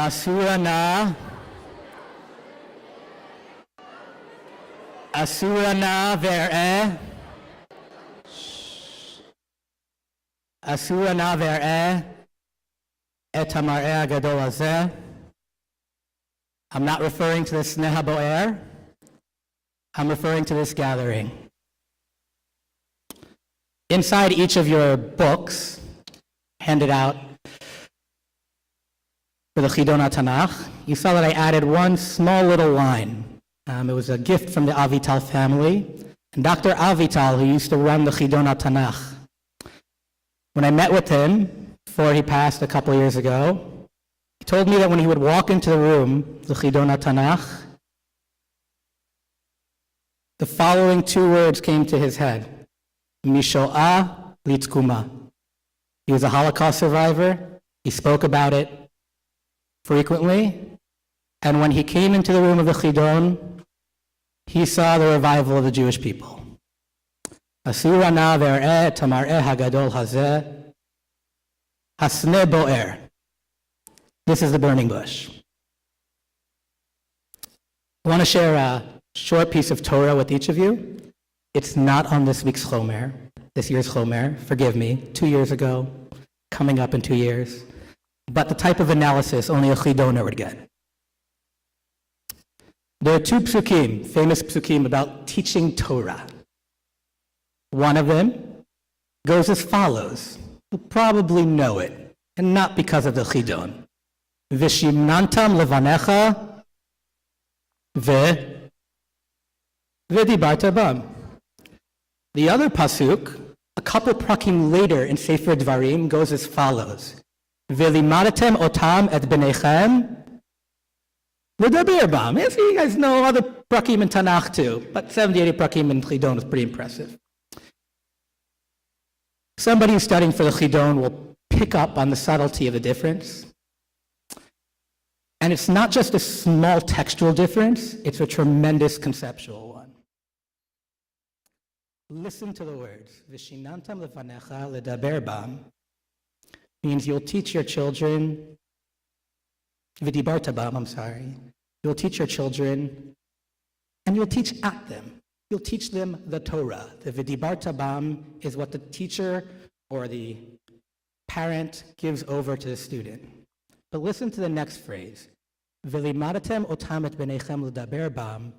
Asura na ver'eh. Asura na ver'eh et hamar'eh hagadol hazeh. I'm not referring to the Sneh HaBo'er. I'm referring to this gathering. Inside each of your books, handed out for the Chidon HaTanakh, you saw that I added one small little line. It was a gift from the Avital family. And Dr. Avital, who used to run the Chidon HaTanakh, when I met with him before he passed a couple years ago, he told me that when he would walk into the room, the Chidon HaTanakh, the following two words came to his head: Misho'ah litzkuma. He was a Holocaust survivor. He spoke about it frequently. And when he came into the room of the Chidon, he saw the revival of the Jewish people. Asura na ver'eh tamar'eh hagadol hazeh hasne bo'er. This is the burning bush. I want to share a short piece of Torah with each of you. It's not on this week's Chomer, this year's Chomer. Forgive me, 2 years ago, coming up in 2 years. But the type of analysis only a Chidoner would get. There are two psukim, famous psukim about teaching Torah. One of them goes as follows. You'll probably know it, and not because of the Chidon. V'shimnantam levanecha v'dibarta bam. The other pasuk, a couple prakim later in Sefer Dvarim, goes as follows. V'limadatem otam et b'nechem v'daber bam. Yes, you guys know other prakim in Tanakh too, but 70, 80 prakim in Chidon is pretty impressive. Somebody who's studying for the Chidon will pick up on the subtlety of the difference. And it's not just a small textual difference, it's a tremendous conceptual one. Listen to the words. V'shinantam levanecha ledaber bam means you'll teach your children, v'dibarta bam, I'm sorry. You'll teach your children, and you'll teach at them. You'll teach them the Torah. The v'dibarta bam is what the teacher or the parent gives over to the student. But listen to the next phrase. V'limadatem otam et b'nechem ledaber bam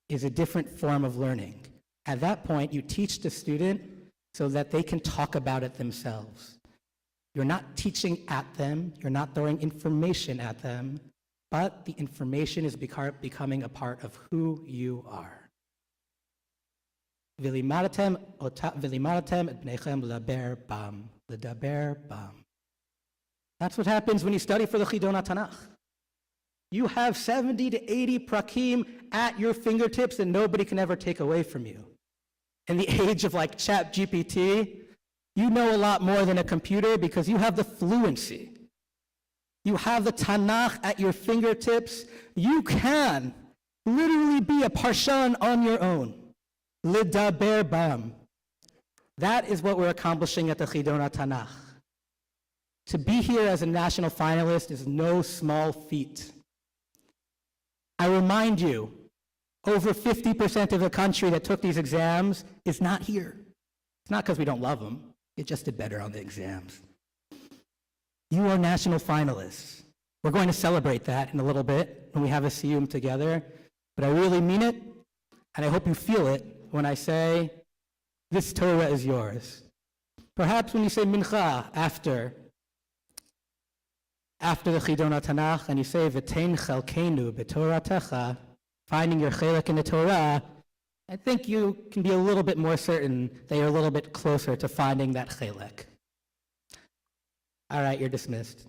is a different form of learning. At that point, you teach the student so that they can talk about it themselves. You're not teaching at them, you're not throwing information at them, but the information is becoming a part of who you are. V'limadatem et b'nechem ledaber bam. That's what happens when you study for the Chidon HaTanakh. You have 70 to 80 prakim at your fingertips that nobody can ever take away from you. In the age of like Chat GPT, you know a lot more than a computer because you have the fluency. You have the Tanakh at your fingertips. You can literally be a parshan on your own. Lidaber bam. That is what we're accomplishing at the Chidon HaTanakh. To be here as a national finalist is no small feat. I remind you, over 50% of the country that took these exams is not here. It's not because we don't love them. It just did better on the exams. You are national finalists. We're going to celebrate that in a little bit when we have a siyum together. But I really mean it, and I hope you feel it when I say, this Torah is yours. Perhaps when you say mincha after the Chidon HaTanakh, and you say, V'tein chelkeinu b'toratecha, finding your chelek in the Torah, I think you can be a little bit more certain that you're a little bit closer to finding that chelek. All right, you're dismissed.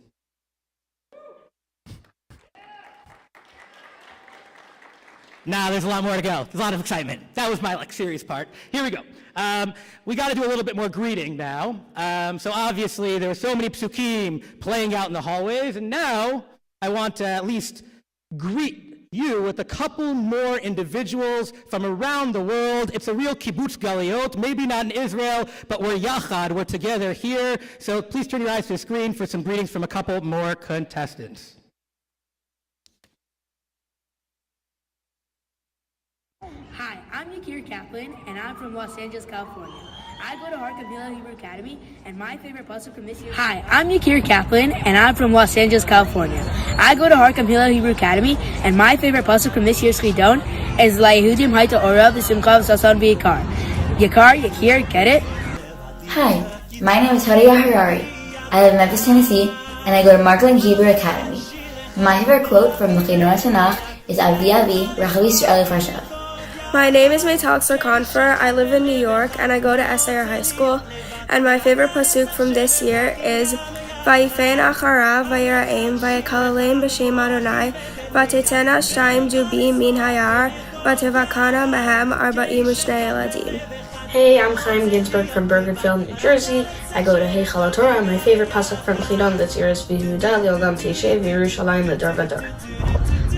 Nah, there's a lot more to go. There's a lot of excitement. That was my serious part. Here we go. We got to do a little bit more greeting now. So obviously there are so many psukim playing out in the hallways, and now I want to at least greet you with a couple more individuals from around the world. It's a real kibbutz galiot, maybe not in Israel, but we're yachad, we're together here. So please turn your eyes to the screen for some greetings from a couple more contestants. Hi, I'm Yakir Kaplan, and I'm from Los Angeles, California. I go to Harkham Hill Hebrew Academy, and my favorite pasuk from this year. Hi, I'm Yakir Kaplan, and I'm from Los Angeles, California. I go to Harkham Hill Hebrew Academy, and my favorite pasuk from this year's Chidon is LaYehudim Hayta Ora V'Simcha V'Sasan V'Yikar. Yakir, get it? Hi, my name is Haria Harari. I live in Memphis, Tennessee, and I go to Markland Hebrew Academy. My favorite quote from the Chidon Tanakh is Avi Avi, Rachav Yisrael Farshav. My name is Maytal Sarkonfer. I live in New York and I go to SAR High School. And my favorite pasuk from this year is Vayifein acharav vayiraim vayakalaleim b'shem Adonai vatetena shtayim dubi min hayar vatevakana mehem arba'im u'shnei eladim. Hey, I'm Chaim Ginsberg from Bergenfield, New Jersey. I go to Heichal Torah, and my favorite pasuk from Chidon this year is V'Yehuda Li'Olam Teishev Yerushalayim L'Dor V'Dor.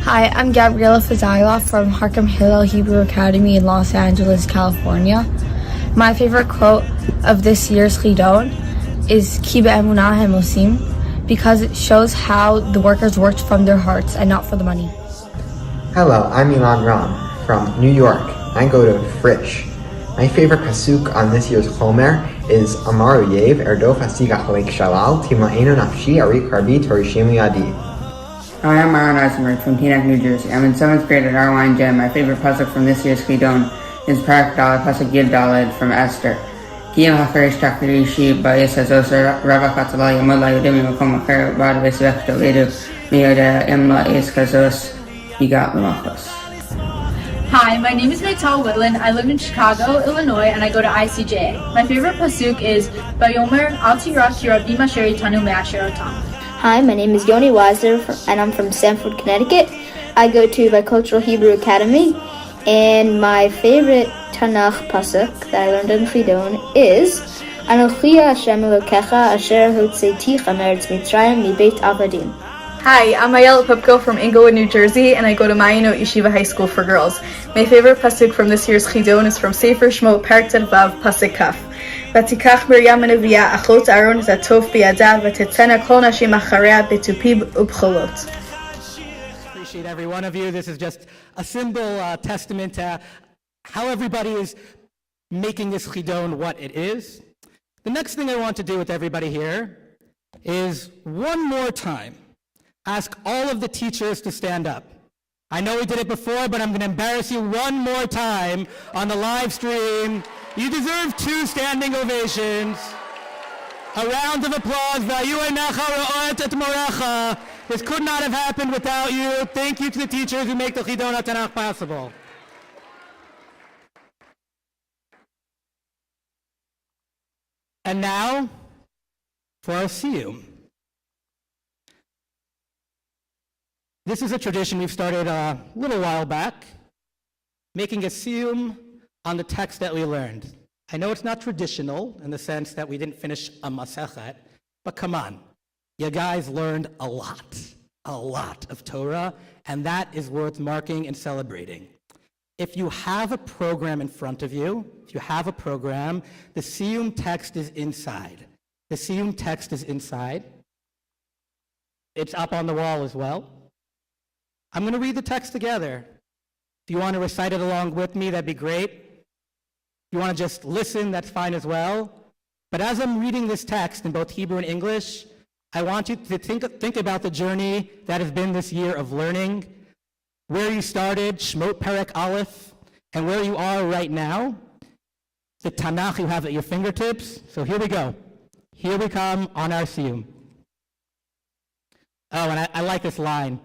Hi, I'm Gabriela Fazilov from Harkham Hillel Hebrew Academy in Los Angeles, California. My favorite quote of this year's Chidon is Ki be'emunah hem osim, because it shows how the workers worked from their hearts and not for the money. Hello, I'm Ilan Ram from New York. I go to Frisch. My favorite pasuk on this year's Chomer is Amar Yev Erdof Asiga Chalek Shalal Tima'enu Nafshi Arik Harbi Torishim Yadi. Hi, I'm Myron Eisenberg from Teaneck, New Jersey. I'm in 7th grade at Arline Gym. My favorite pasuk from this year's Chidon is Parak Daled, pasuk Yud Daled from Esther. Kiyam haferish takrishi ba'yis hazoser Rava Katzala Yamud la'yudim yamakom acher ba'ad v'esvech doledu miyoda imla is kazos yigat l'machos. Hi, my name is Maytal Woodland. I live in Chicago, Illinois, and I go to ICJ. My favorite pasuk is Bayomer Al Tira Ki Rabim Asher Yitanu Me'asher Otam. Hi, my name is Yoni Weiser, and I'm from Stamford, Connecticut. I go to Bicultural Hebrew Academy, and my favorite Tanakh pasuk that I learned in Chidon is Anochi Hashem Elokecha Asher Hotzeiticha Me'eretz Mitzrayim Mibeit Avadim. Hi, I'm Ayala Pupko from Inglewood, New Jersey, and I go to Mayinot Yeshiva High School for Girls. My favorite pasuk from this year's Chidon is from Sefer Shmot, Parak Tet Vav, pasuk Kaf. ותיקח מרים הנביאה אחות אהרון את הטוף בידה ותצאנה כל נשים אחריה בתופים ובחולות. Appreciate every one of you. This is just a symbol, testament to how everybody is making this Chidon what it is. The next thing I want to do with everybody here is one more time ask all of the teachers to stand up. I know we did it before, but I'm going to embarrass you one more time on the live stream. You deserve 2 standing ovations. A round of applause. This could not have happened without you. Thank you to the teachers who make the Chidon HaTanakh possible. And now, for our siyum. This is a tradition we've started a little while back, making a siyum on the text that we learned. I know it's not traditional in the sense that we didn't finish a masechet, but come on, you guys learned a lot of Torah, and that is worth marking and celebrating. If you have a program in front of you, the siyum text is inside. The siyum text is inside. It's up on the wall as well. I'm going to read the text together. If you want to recite it along with me, that'd be great. If you want to just listen, that's fine as well. But as I'm reading this text in both Hebrew and English, I want you to think about the journey that has been this year of learning, where you started, Shmot Perek Aleph, and where you are right now, the Tanakh you have at your fingertips. So here we go. Here we come on our siyum. Oh, and I like this line.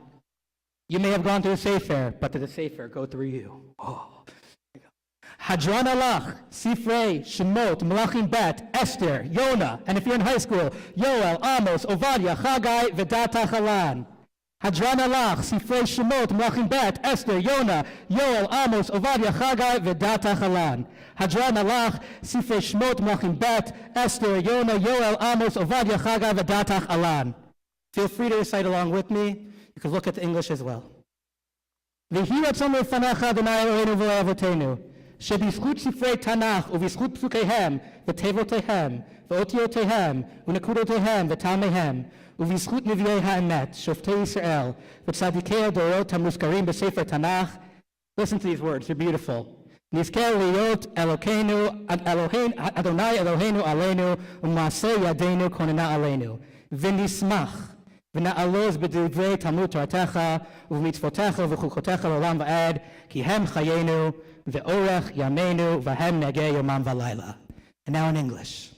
You may have gone to a sefer, but did the sefer go through you? Oh. Hadron Alach, Sifrei, Shemot, Melachim Bet, Esther, Yonah, and if you're in high school, Yoel, Amos, Ovadia, Chagai, Vedat HaChalan. Hadron Alach, Sifrei, Shemot, Melachim Bet, Esther, Yonah, Yoel, Amos, Ovadia, Chagai, Vedat HaChalan. Hadron Alach, Sifrei, Shemot, Melachim Bet, Esther, Yonah, Yoel, Amos, Ovadia, Chagai, Vedat HaChalan. Feel free to recite along with me. You can look at the English as well. V'hi ratzon lefanecha Adonai Eloheinu v'le'avotenu, shebizchut sifrei Tanakh u'bizchut psukehem v'tevotehem v'otiotehem u'nekudotehem v'talmehem u'bizchut nevi'ei ha'emet shoftei Yisrael v'tzadikei adorot hamuzkarim b'sefer Tanakh. Listen to these words, they're beautiful. נזכה להיות אלוקינו, אדוני אלוהינו עלינו, ומעשה ידינו כוננה עלינו. ונשמח, ונעלוז בדברי תלמוד תורתך, ובמצוותיך ובחוקותיך לעולם ועד, כי הם חיינו, ואורך ימינו, והם נגע יומם ולילה. And now in English.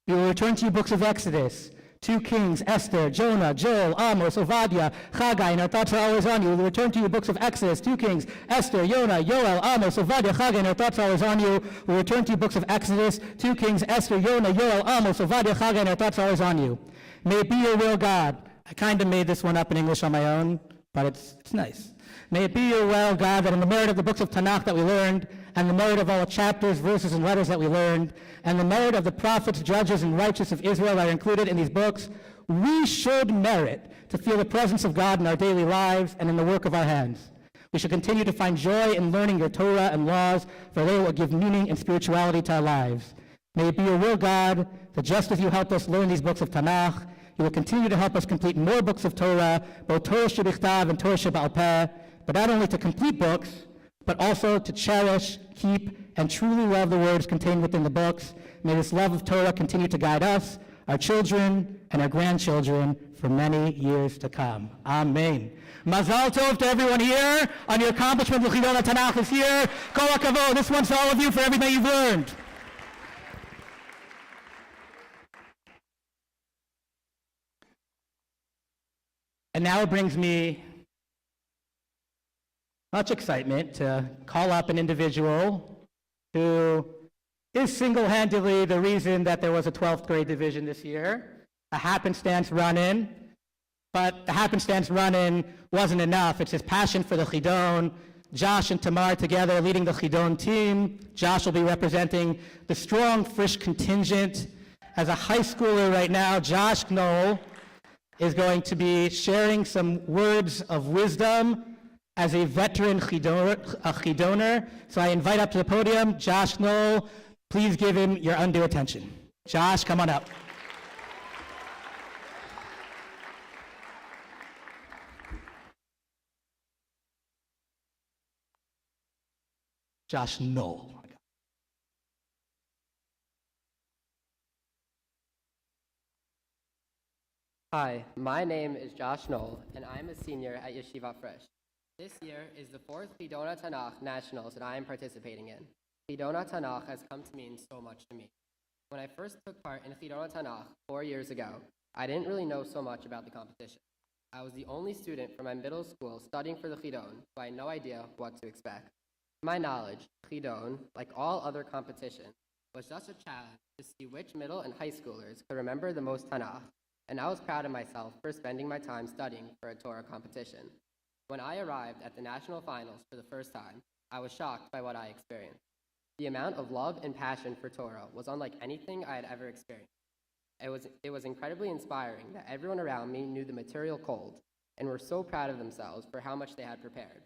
We will return to you books of Exodus, 2 Kings, Esther, Jonah, Joel, Amos, Obadiah, Haggai, and our thoughts are always on you. We will return to you books of Exodus, 2 Kings, Esther, Jonah, Joel, Amos, Obadiah, Haggai, and our thoughts are always on you. We will return to you books of Exodus, 2 Kings, Esther, Jonah, Joel, Amos, Obadiah, Haggai, and our thoughts are always on you. May it be your will, God. I kind of made this one up in English on my own, but it's nice. May it be your will, God, that in the merit of the books of Tanakh that we learned, and the merit of all the chapters, verses, and letters that we learned, and the merit of the prophets, judges, and righteous of Israel that are included in these books, we should merit to feel the presence of God in our daily lives and in the work of our hands. We should continue to find joy in learning your Torah and laws, for they will give meaning and spirituality to our lives. May it be your will, God, that just as you helped us learn these books of Tanakh, you will continue to help us complete more books of Torah, both Torah Shebichtav and Torah Sheba'al Peh, but not only to complete books, but also to cherish, keep, and truly love the words contained within the books. May this love of Torah continue to guide us, our children, and our grandchildren for many years to come. Amen. Mazal tov to everyone here on your accomplishment. The Chidon Tanakh is here. Kol hakavod. This one's to all of you for everything you've learned. And now it brings me much excitement to call up an individual who is single-handedly the reason that there was a 12th grade division this year. A happenstance run-in, but the happenstance run-in wasn't enough. It's his passion for the Chidon. Josh and Tamar together leading the Chidon team. Josh will be representing the strong, frisch contingent. As a high schooler right now, Josh Knoll is going to be sharing some words of wisdom as a veteran Chidoner. So I invite up to the podium Josh Knoll. Please give him your undue attention. Josh, come on up. Josh Knoll. Hi, my name is Josh Knoll, and I'm a senior at Yeshiva Fresh. This year is the 4th Chidon Tanakh Nationals that I am participating in. Chidon Tanakh has come to mean so much to me. When I first took part in Chidon Tanakh 4 years ago, I didn't really know so much about the competition. I was the only student from my middle school studying for the Chidon, so I had no idea what to expect. To my knowledge, Chidon, like all other competitions, was just a challenge to see which middle and high schoolers could remember the most Tanakh, and I was proud of myself for spending my time studying for a Torah competition. When I arrived at the national finals for the first time, I was shocked by what I experienced. The amount of love and passion for Torah was unlike anything I had ever experienced. It was incredibly inspiring that everyone around me knew the material cold and were so proud of themselves for how much they had prepared.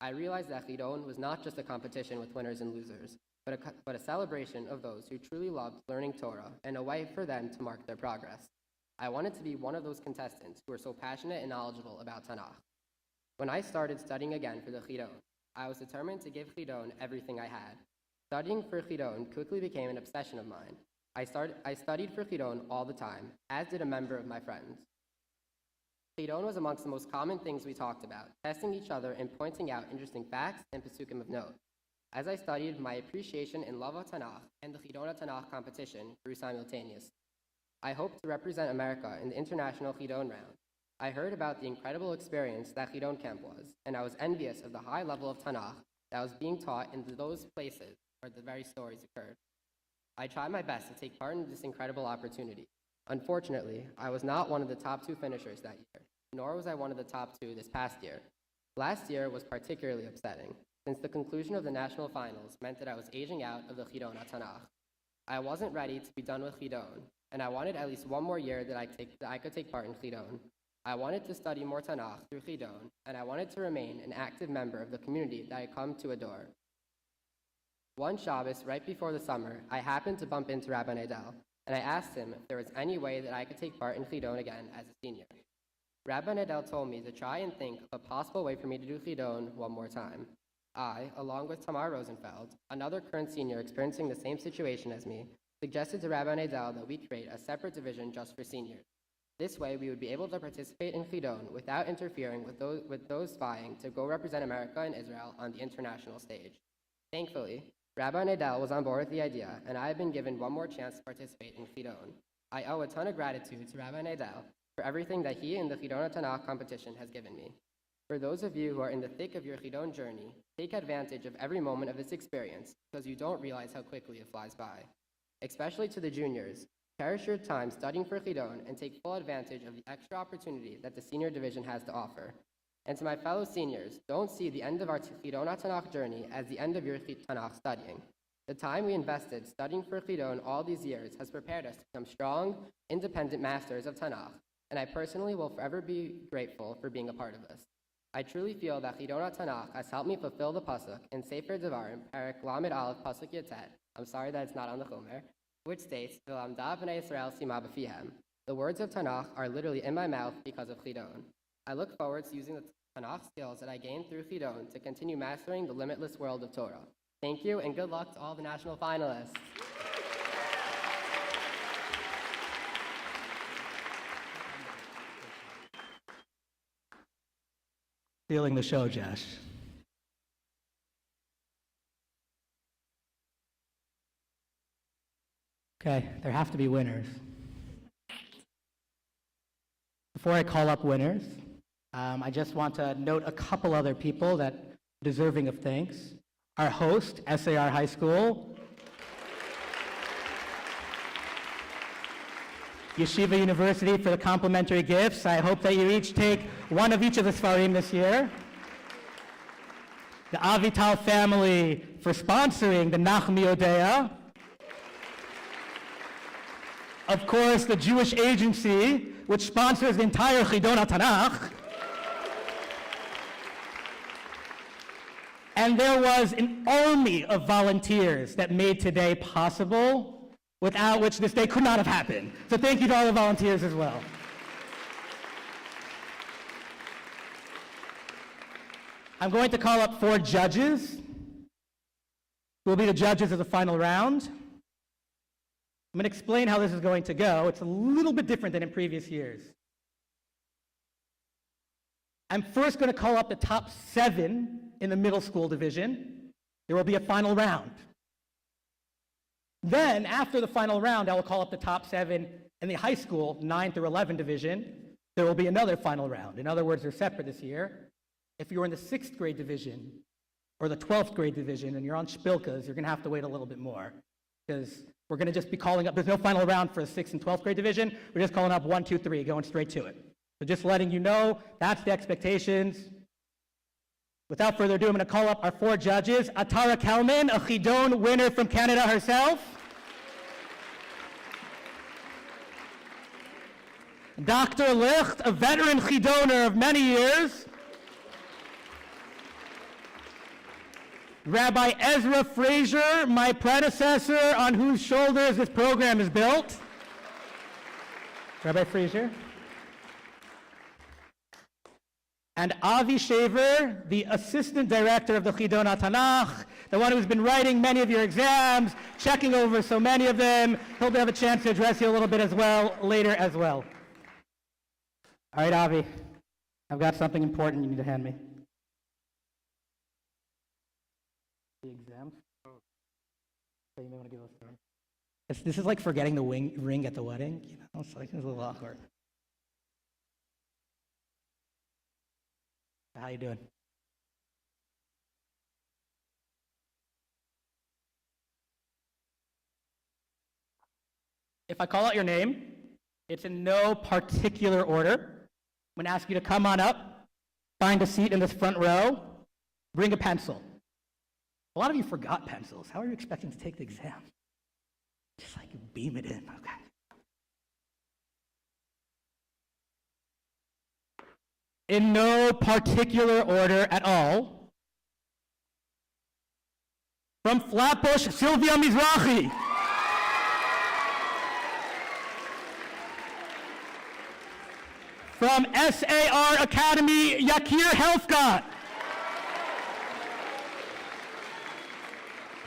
I realized that Chidon was not just a competition with winners and losers, but a celebration of those who truly loved learning Torah and a way for them to mark their progress. I wanted to be one of those contestants who were so passionate and knowledgeable about Tanakh. When I started studying again for the Chidon, I was determined to give Chidon everything I had. Studying for Chidon quickly became an obsession of mine. I studied for Chidon all the time, as did a member of my friends. Chidon was amongst the most common things we talked about, testing each other and pointing out interesting facts and pasukim of note. As I studied, my appreciation and love of Tanakh and the Chidon Tanakh competition grew simultaneously. I hoped to represent America in the International Chidon round. I heard about the incredible experience that Chidon camp was, and I was envious of the high level of Tanakh that was being taught in those places where the very stories occurred. I tried my best to take part in this incredible opportunity. Unfortunately, I was not one of the top 2 finishers that year, nor was I one of the top 2 this past year. Last year was particularly upsetting, since the conclusion of the national finals meant that I was aging out of the Chidon Tanakh. I wasn't ready to be done with Chidon, and I wanted at least one more year that I could take part in Chidon. I wanted to study more Tanakh through Chidon, and I wanted to remain an active member of the community that I had come to adore. One Shabbos, right before the summer, I happened to bump into Rabbi Nadel, and I asked him if there was any way that I could take part in Chidon again as a senior. Rabbi Nadel told me to try and think of a possible way for me to do Chidon one more time. I, along with Tamar Rosenfeld, another current senior experiencing the same situation as me, suggested to Rabbi Nadel that we create a separate division just for seniors. This way, we would be able to participate in Chidon without interfering with those vying to go represent America and Israel on the international stage. Thankfully, Rabbi Nadel was on board with the idea, and I have been given one more chance to participate in Chidon. I owe a ton of gratitude to Rabbi Nadel for everything that he and the Chidon Tanakh competition has given me. For those of you who are in the thick of your Chidon journey, take advantage of every moment of this experience because you don't realize how quickly it flies by. Especially to the juniors, cherish your time studying for Chidon and take full advantage of the extra opportunity that the senior division has to offer. And to my fellow seniors, don't see the end of our Chidon Tanakh journey as the end of your Tanakh studying. The time we invested studying for Chidon all these years has prepared us to become strong, independent masters of Tanakh, and I personally will forever be grateful for being a part of this. I truly feel that Chidon Tanakh has helped me fulfill the pasuk in Sefer Devarim, Perek Lamed Aleph, pasuk Yotet. I'm sorry that it's not on the Chomer, which states, "V'lamda b'nei Yisrael sima b'fihem." The words of Tanakh are literally in my mouth because of Chidon. I look forward to using the Tanakh skills that I gained through Chidon to continue mastering the limitless world of Torah. Thank you, and good luck to all the national finalists. Stealing the show, Josh. Okay, there have to be winners. Before I call up winners, I just want to note a couple other people that are deserving of thanks. Our host, SAR High School, Yeshiva University for the complimentary gifts. I hope that you each take one of each of the Sfarim this year. The Avital family for sponsoring the Nachmi Odea. Of course, the Jewish Agency, which sponsors the entire Chidon Tanakh. And there was an army of volunteers that made today possible, without which this day could not have happened. So thank you to all the volunteers as well. I'm going to call up 4 judges who will be the judges of the final round. I'm going to explain how this is going to go. It's a little bit different than in previous years. I'm first going to call up the top 7 in the middle school division. There will be a final round. Then, after the final round, I will call up the top 7 in the high school, 9 through 11 division. There will be another final round. In other words, they're separate this year. If you're in the 6th grade division or the 12th grade division and you're on Shpilkas, you're going to have to wait a little bit more because we're going to just be calling up. There's no final round for the 6th and 12th grade division. We're just calling up 1, 2, 3, going straight to it. So just letting you know, that's the expectations. Without further ado, I'm going to call up our 4 judges. Atara Kelman, a Chidon winner from Canada herself. Dr. Licht, a veteran Chidoner of many years. Rabbi Ezra Frazier, my predecessor on whose shoulders this program is built. Rabbi Frazier. And Avi Shaver, the assistant director of the Chidon Tanakh, the one who's been writing many of your exams, checking over so many of them. He'll have a chance to address you a little bit as well later as well. All right, Avi, I've got something important you need to hand me. The exam? So you may want to give us this is like forgetting the ring at the wedding. You know, it's like it's a little awkward. How you doing? If I call out your name, it's in no particular order. I'm going to ask you to come on up, find a seat in this front row, bring a pencil. A lot of you forgot pencils. How are you expecting to take the exam? Just like beam it in. Okay. In no particular order at all. From Flatbush, Sylvia Mizrahi. From SAR Academy, Yakir Helfgott.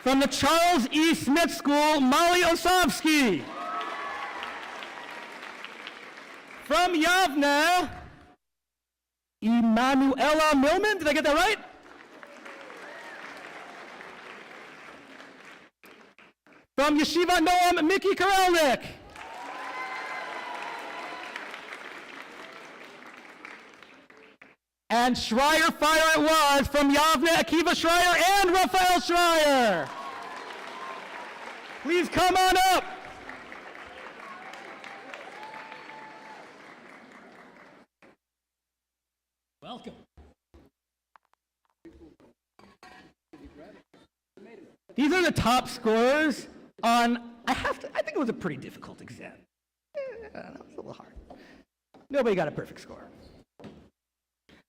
From the Charles E. Smith School, Molly Osovsky. From Yavne, Emanuela Millman. Did I get that right? From Yeshiva Noam, Mickey Karelnik. And Schreier Fire it was from Yavne, Akiva Schreier, and Raphael Schreier. Please come on up. Welcome. These are the top scorers on, I think it was a pretty difficult exam. That was a little hard. Nobody got a perfect score.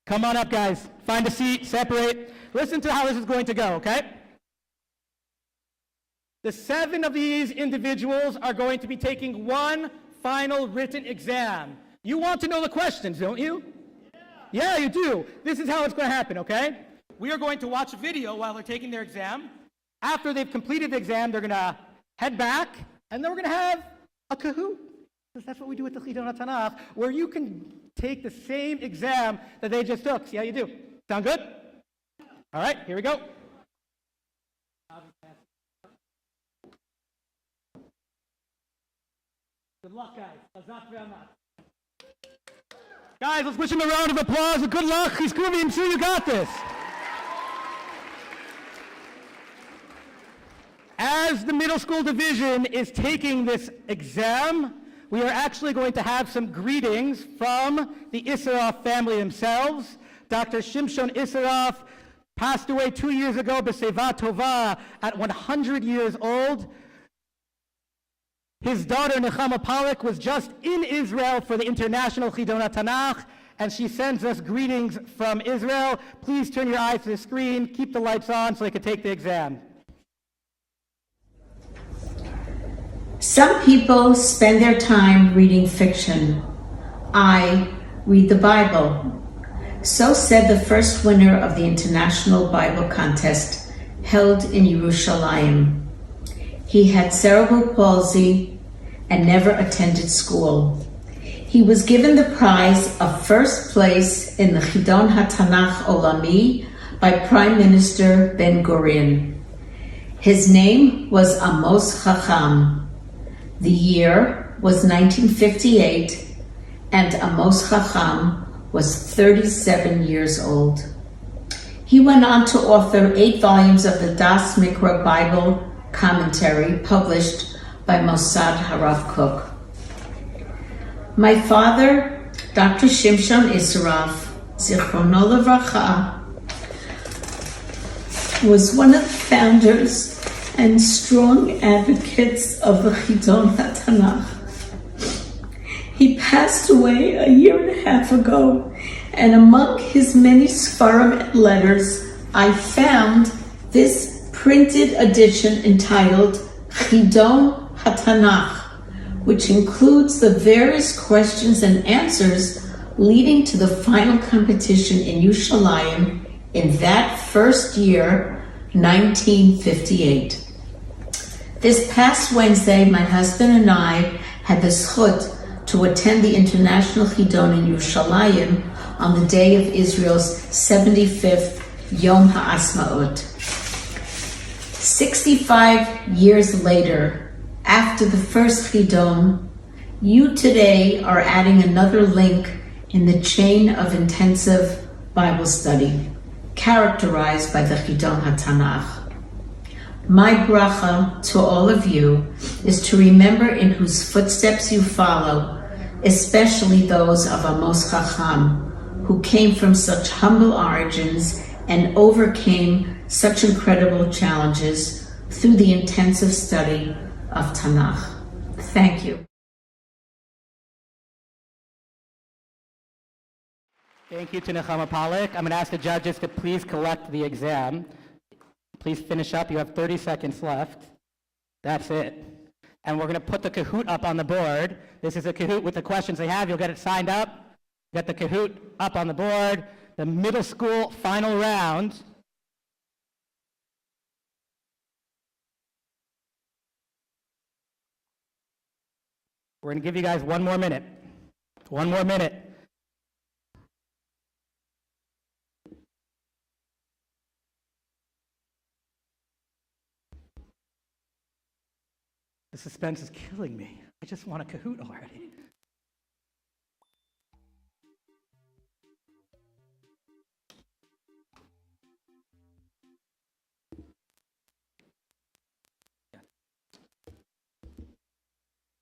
Come on up, guys. Find a seat, separate. Listen to how this is going to go, okay? The 7 of these individuals are going to be taking one final written exam. You want to know the questions, don't you? Yeah, you do. This is how it's going to happen, okay? We are going to watch a video while they're taking their exam. After they've completed the exam, they're going to head back, and then we're going to have a Kahoot. Because that's what we do with the Chidon HaTanakh, where you can take the same exam that they just took. See how you do? Sound good? All right, here we go. Good luck, guys. Guys, let's wish him a round of applause and good luck. He's groovy. I'm sure you got this. As the middle school division is taking this exam, we are actually going to have some greetings from the Isseroff family themselves. Dr. Shimshon Isseroff passed away 2 years ago, b'seva tova, at 100 years old. His daughter, Nechama Pollack, was just in Israel for the International Chidon HaTanakh, and she sends us greetings from Israel. Please turn your eyes to the screen, keep the lights on so they can take the exam. Some people spend their time reading fiction. I read the Bible. So said the first winner of the International Bible Contest held in Yerushalayim. He had cerebral palsy and never attended school. He was given the prize of first place in the Chidon HaTanakh Olami by Prime Minister Ben Gurion. His name was Amos Chacham. The year was 1958, and Amos Chacham was 37 years old. He went on to author 8 volumes of the Das Mikra Bible commentary published by Mossad Harav Kook. My father, Dr. Shimshon Isseroff, Zichrono Levracha, was one of the founders and strong advocates of the Chidon HaTanakh. He passed away a year and a half ago, and among his many Sfarim and letters, I found this printed edition entitled Chidon HaTanakh, which includes the various questions and answers leading to the final competition in Yerushalayim in that first year, 1958. This past Wednesday, my husband and I had the zchut to attend the International Chidon in Yerushalayim on the day of Israel's 75th Yom HaAsmaut. 65 years later, after the first Chidon, you today are adding another link in the chain of intensive Bible study, characterized by the Chidon HaTanakh. My bracha to all of you is to remember in whose footsteps you follow, especially those of Amos Chacham, who came from such humble origins and overcame such incredible challenges through the intensive study of Tanakh. Thank you. Thank you to Nechama Pollack. I'm going to ask the judges to please collect the exam. Please finish up. You have 30 seconds left. That's it. And we're going to put the Kahoot up on the board. This is a Kahoot with the questions they have. You'll get it signed up. Get the Kahoot up on the board. The middle school final round. We're going to give you guys 1 more minute. 1 more minute. The suspense is killing me. I just want a Kahoot already.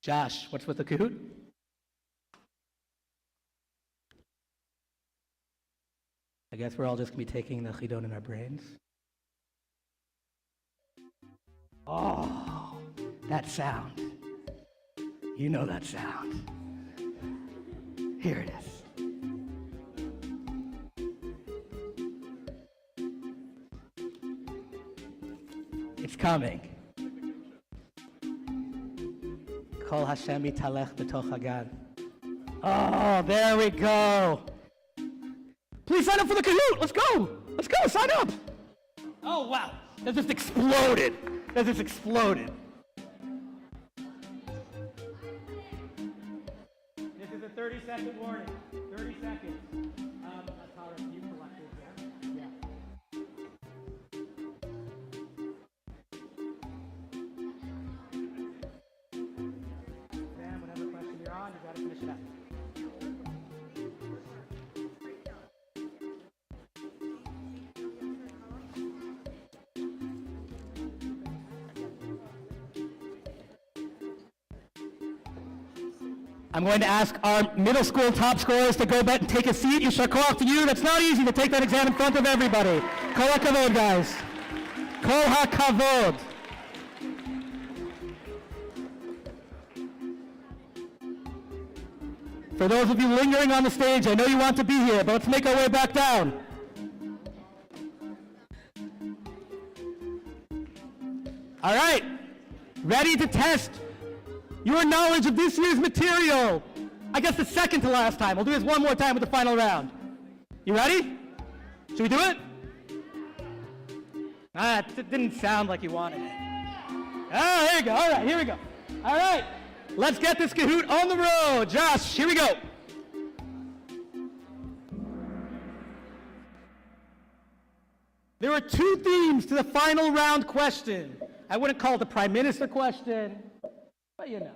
Josh, what's with the Kahoot? I guess we're all just going to be taking the Chidon in our brains. Oh, that sound. You know that sound. Here it is. It's coming. Kol Hashem yitalech b'toch Hagan. Oh, there we go. Please sign up for the Kahoot. Let's go. Let's go. Sign up. Oh, wow. That just exploded. That just exploded. This is a 30-second warning. 30 seconds. Tara, you collected that? Yeah. Sam, whatever question you're on, you got to finish it up. I'm going to ask our middle school top scorers to go back and take a seat. Yashar koach to you. That's not easy to take that exam in front of everybody. Kol hakavod, guys. Kol hakavod. For those of you lingering on the stage, I know you want to be here, but let's make our way back down. All right. Ready to test your knowledge of this year's material. I guess the second to last time. We'll do this one more time with the final round. You ready? Should we do it? It didn't sound like you wanted it. Oh, here we go. All right, here we go. All right, let's get this Kahoot on the road. Josh, here we go. There are 2 themes to the final round question. I wouldn't call it the Prime Minister question, but you know.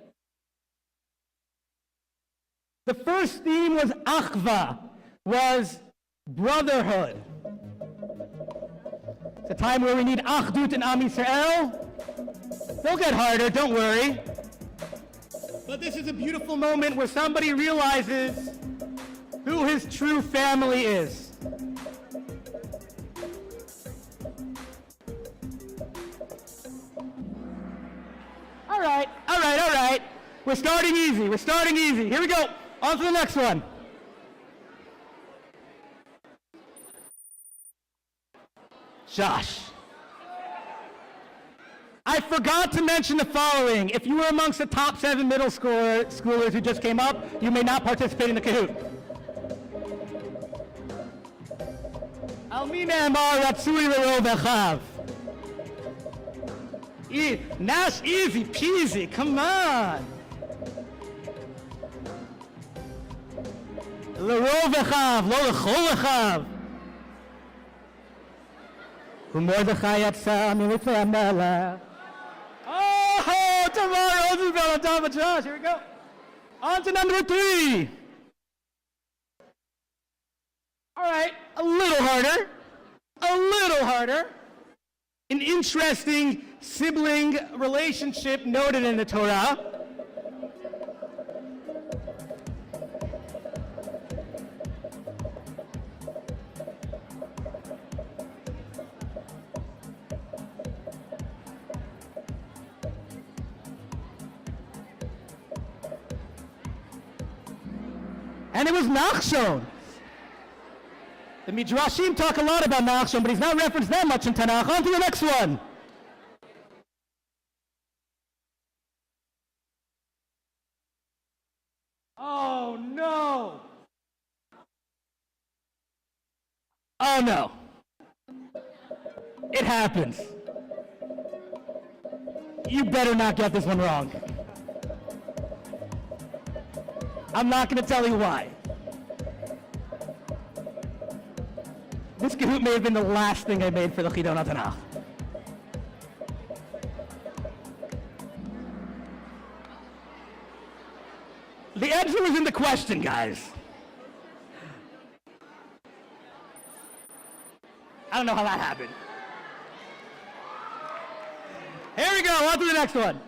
The first theme was achva, was brotherhood. It's a time where we need achdut in Am Yisrael. They'll get harder, don't worry. But this is a beautiful moment where somebody realizes who his true family is. All right. We're starting easy. Here we go. On to the next one. Josh. I forgot to mention the following. If you were amongst the top 7 middle schoolers who just came up, you may not participate in the Kahoot. Al mi ne'amar ratzui l'rov echav. Nash, easy peasy, come on. L'rov echav, lo l'chol echav. U'mordechai yatsa milifnei hamelech. Oh, tomorrow, this is on top of Josh. Here we go. On to number 3. All right, a little harder. An interesting sibling relationship noted in the Torah. And it was Nachshon. The Midrashim talk a lot about Nachshon, but he's not referenced that much in Tanakh. On to the next one. Oh no. Oh no. It happens. You better not get this one wrong. I'm not going to tell you why. This Kahoot may have been the last thing I made for the Chidon HaTanakh. The answer was in the question, guys. I don't know how that happened. Here we go, on to the next one.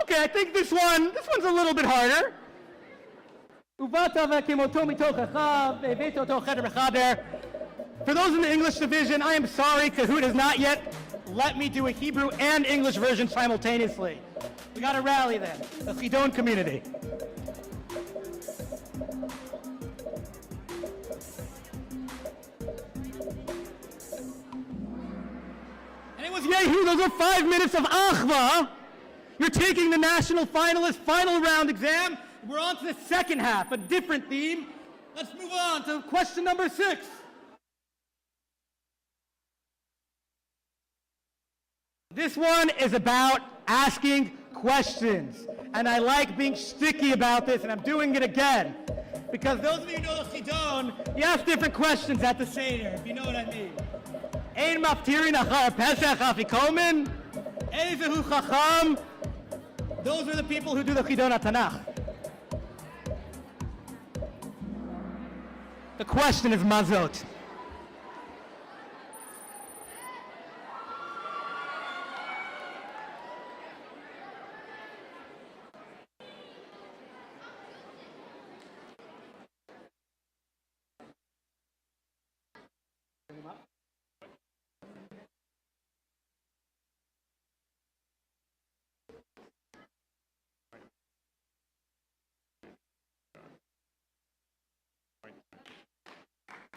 Okay, I think this one's a little bit harder. For those in the English division, I am sorry, Kahoot has not yet let me do a Hebrew and English version simultaneously. We gotta rally then, the Chidon community. And it was Yehu, those are 5 minutes of Achva. You're taking the national finalist final round exam. We're on to the second half, a different theme. Let's move on to question number 6. This one is about asking questions. And I like being sticky about this, and I'm doing it again. Because those of you who know the Chidon, you ask different questions at the Seder, if you know what I mean. Ein maftirin achar pesach afikomen, ezehu chacham. Those are the people who do the Chidon HaTanakh. The question is mazot.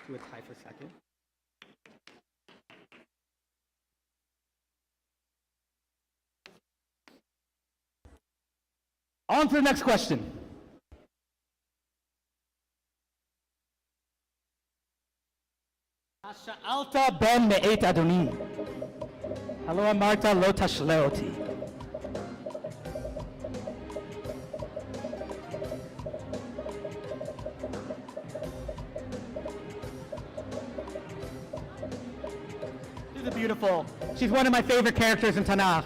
Do a tie for second. On to the next question. Sha'alta ben me'et adoni. Halo amarta lo tashle oti. Beautiful. She's one of my favorite characters in Tanakh.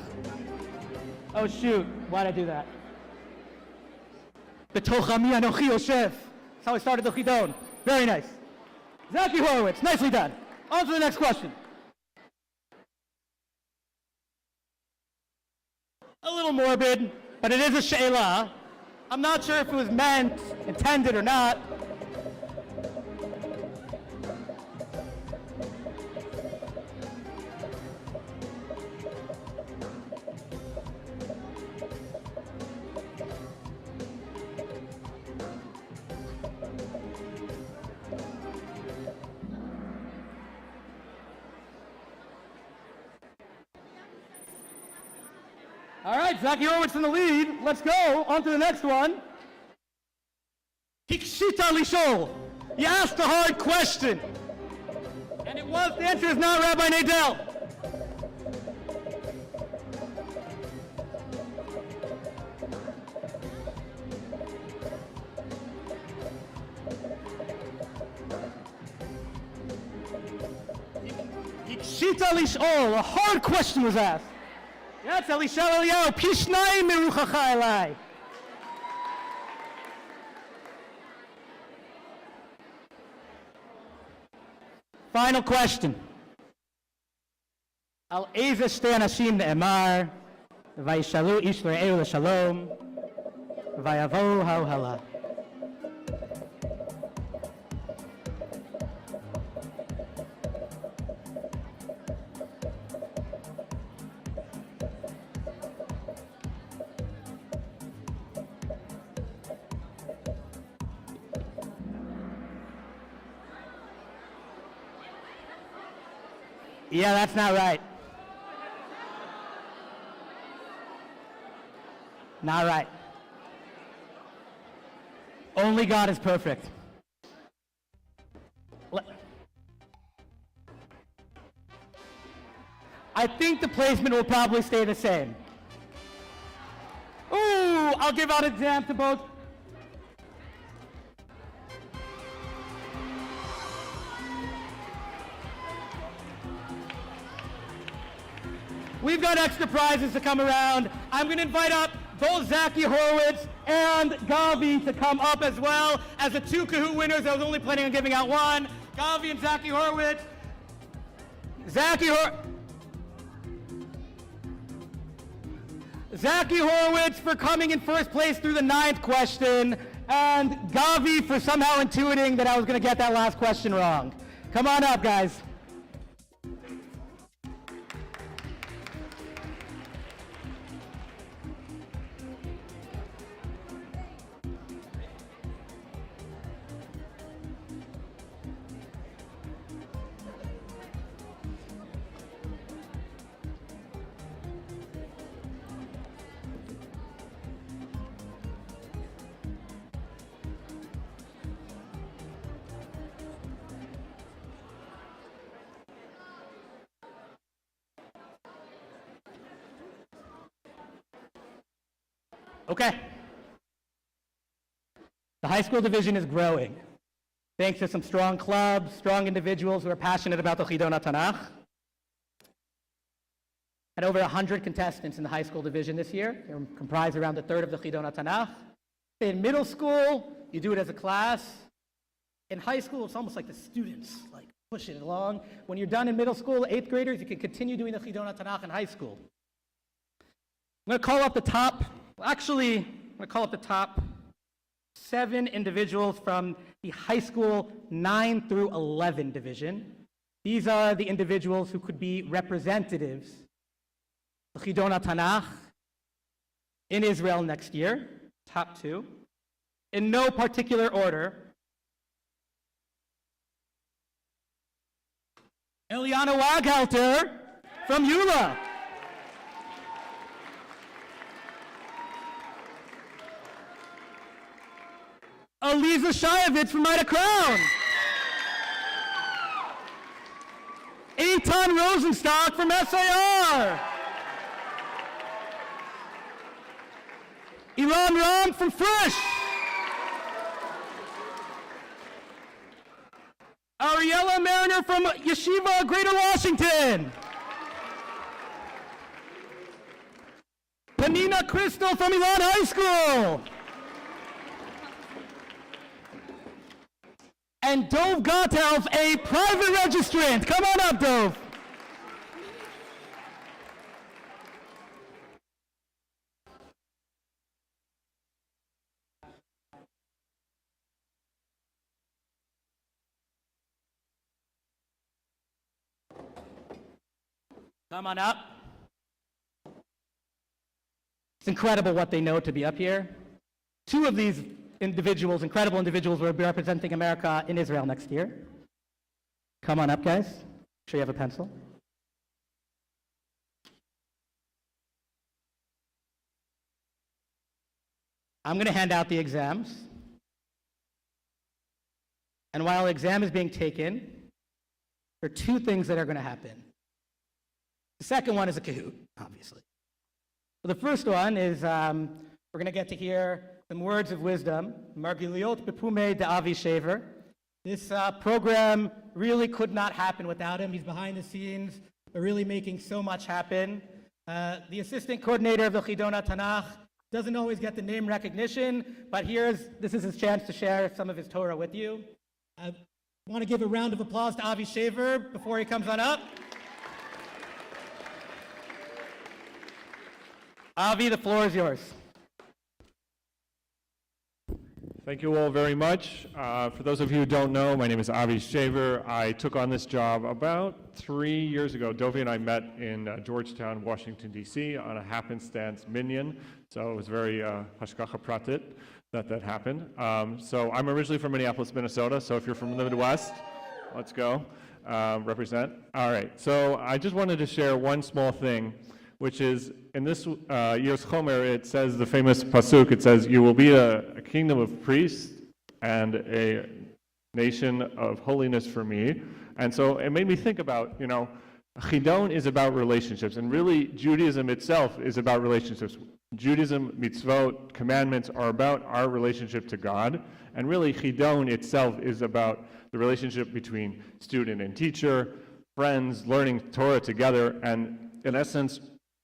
Oh shoot, why'd I do that? Betochami anochi yoshev. That's how I started the Chidon. Very nice. Zaki Horowitz, nicely done. On to the next question. A little morbid, but it is a she'elah. I'm not sure if it was meant, intended or not. All right, Zaki Horowitz in the lead. Let's go. On to the next one. Hikshita lishol. You asked a hard question. And the answer is not Rabbi Nadel. Hikshita lishol. A hard question was asked. That's Elisha Eliyahu, Pishnai Meruchacha Elai. Final question. Al Eza Shtei Anashim Ne'emar, Vayishalu Ish L'Re'eu L'Shalom, Vayavo Ha'ohala. Yeah, that's not right. Not right. Only God is perfect. I think the placement will probably stay the same. Ooh, I'll give out an exam to both. We've got extra prizes to come around. I'm going to invite up both Zachy Horowitz and Gavi to come up as well as the two Kahoot winners. I was only planning on giving out one. Gavi and Zachy Horowitz. Zachy Horowitz for coming in first place through the 9th question, and Gavi for somehow intuiting that I was going to get that last question wrong. Come on up, guys. Okay. The high school division is growing, thanks to some strong clubs, strong individuals who are passionate about the Chidon HaTanakh. Had over 100 contestants in the high school division this year. They comprise around a third of the Chidon HaTanakh. In middle school, you do it as a class. In high school, it's almost like the students push it along. When you're done in middle school, 8th graders, you can continue doing the Chidon HaTanakh in high school. I'm going to call up the top. Actually, I'm going to call up the top 7 individuals from the high school 9 through 11 division. These are the individuals who could be representatives of Chidon HaTanakh in Israel next year. Top 2. In no particular order. Eliana Waghalter from Eula. Aliza Shayevitz from Ida Crown. Eitan Rosenstock from SAR. Iran Ram from Frisch. Ariella Mariner from Yeshiva Greater Washington. Panina Crystal from Elon High School. And Dov Gotthelf, a private registrant. Come on up, Dov. Come on up. It's incredible what they know to be up here. 2 of these individuals, incredible individuals, will be representing America in Israel next year. Come on up, guys. Make sure you have a pencil. I'm going to hand out the exams. And while the exam is being taken, there are 2 things that are going to happen. The second one is a Kahoot, obviously. So the first one is we're going to get to hear some words of wisdom. Margiliot Bepume de Avi Shaver. This program really could not happen without him. He's behind the scenes, really making so much happen. The assistant coordinator of the Chidon HaTanakh doesn't always get the name recognition, but this is his chance to share some of his Torah with you. I want to give a round of applause to Avi Shaver before he comes on up. Avi, the floor is yours. Thank you all very much. For those of you who don't know, my name is Avi Shaver. I took on this job about 3 years ago. Dovi and I met in Georgetown, Washington, D.C. on a happenstance minyan. So it was very hashgacha pratit that happened. So I'm originally from Minneapolis, Minnesota. So if you're from the Midwest, let's go. Represent. All right. So I just wanted to share one small thing, which is in this year's Chomer, it says the famous pasuk. It says, "You will be a kingdom of priests and a nation of holiness for me." And so it made me think about, Chidon is about relationships, and really Judaism itself is about relationships. Judaism, mitzvot, commandments are about our relationship to God, and really Chidon itself is about the relationship between student and teacher, friends, learning Torah together, and in essence,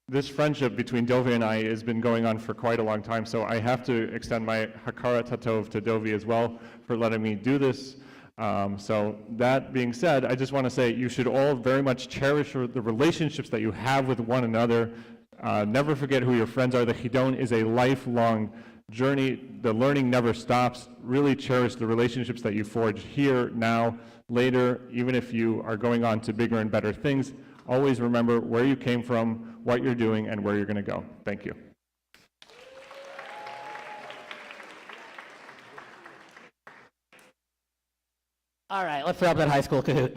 this friendship between Dovi and I has been going on for quite a long time, so I have to extend my hakarat hatov to Dovi as well for letting me do this. So that being said, I just want to say you should all very much cherish the relationships that you have with one another. Never forget who your friends are. The Chidon is a lifelong journey. The learning never stops. Really cherish the relationships that you forge here, now, later, even if you are going on to bigger and better things. Always remember where you came from, what you're doing, and where you're going to go. Thank you. All right, let's wrap that high school Kahoot.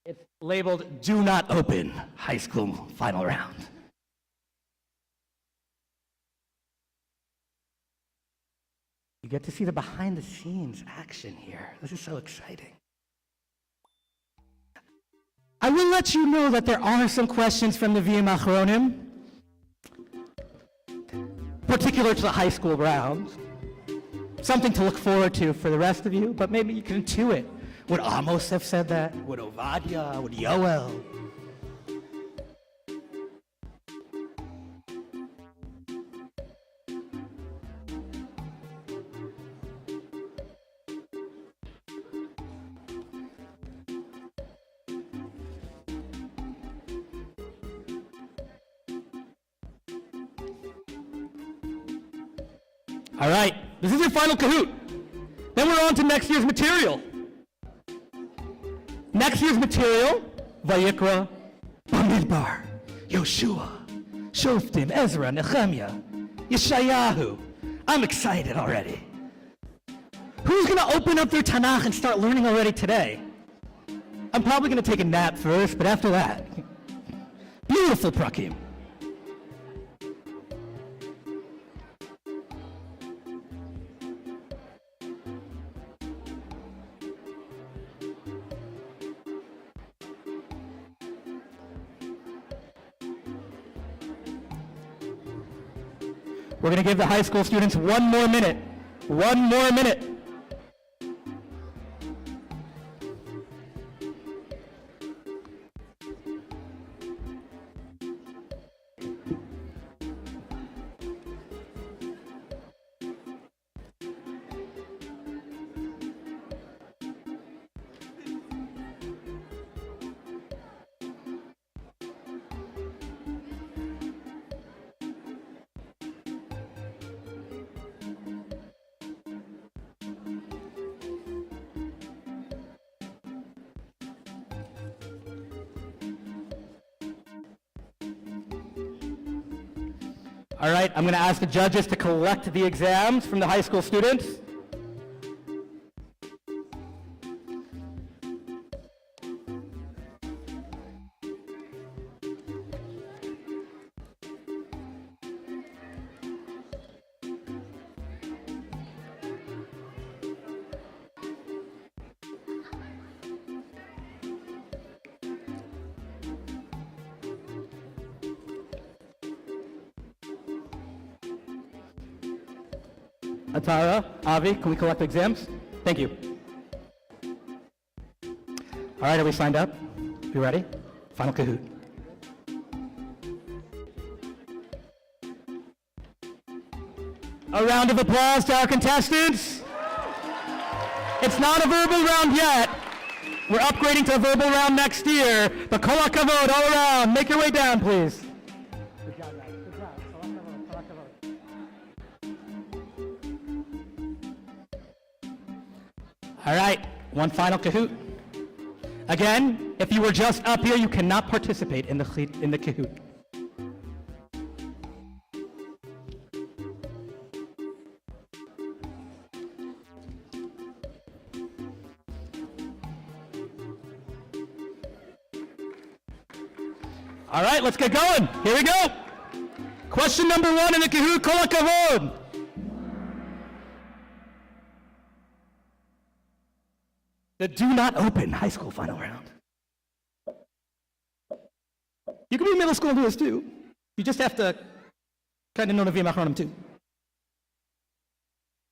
It's labeled "Do Not Open High School Final Round." You get to see the behind-the-scenes action here. This is so exciting. I will let you know that there are some questions from the V'im Achronim, particular to the high school round. Something to look forward to for the rest of you, but maybe you can intuit. Would Amos have said that? Would Ovadia? Would Yoel? All right, this is your final Kahoot. Then we're on to next year's material. Next year's material, Vayikra, Bamidbar, Yoshua, Shoftim, Ezra, Nehemiah, Yeshayahu. I'm excited already. Who's going to open up their Tanakh and start learning already today? I'm probably going to take a nap first, but after that, beautiful prakim. We're going to give the high school students one more minute. One more minute. All right, I'm going to ask the judges to collect the exams from the high school students. Atara, Avi, can we collect the exams? Thank you. All right, are we signed up? You ready? Final Kahoot. A round of applause to our contestants. It's not a verbal round yet. We're upgrading to a verbal round next year. But kol hakavod all around. Make your way down, please. Good job, guys. Good job. Kol hakavod. All right, one final Kahoot. Again, if you were just up here, you cannot participate in the Kahoot. All right, let's get going. Here we go. Question number 1 in the Kahoot, kol hakavod. The do not open high school final round. You can be middle school and do this too. You just have to kind of know Nevi'im Achronim too.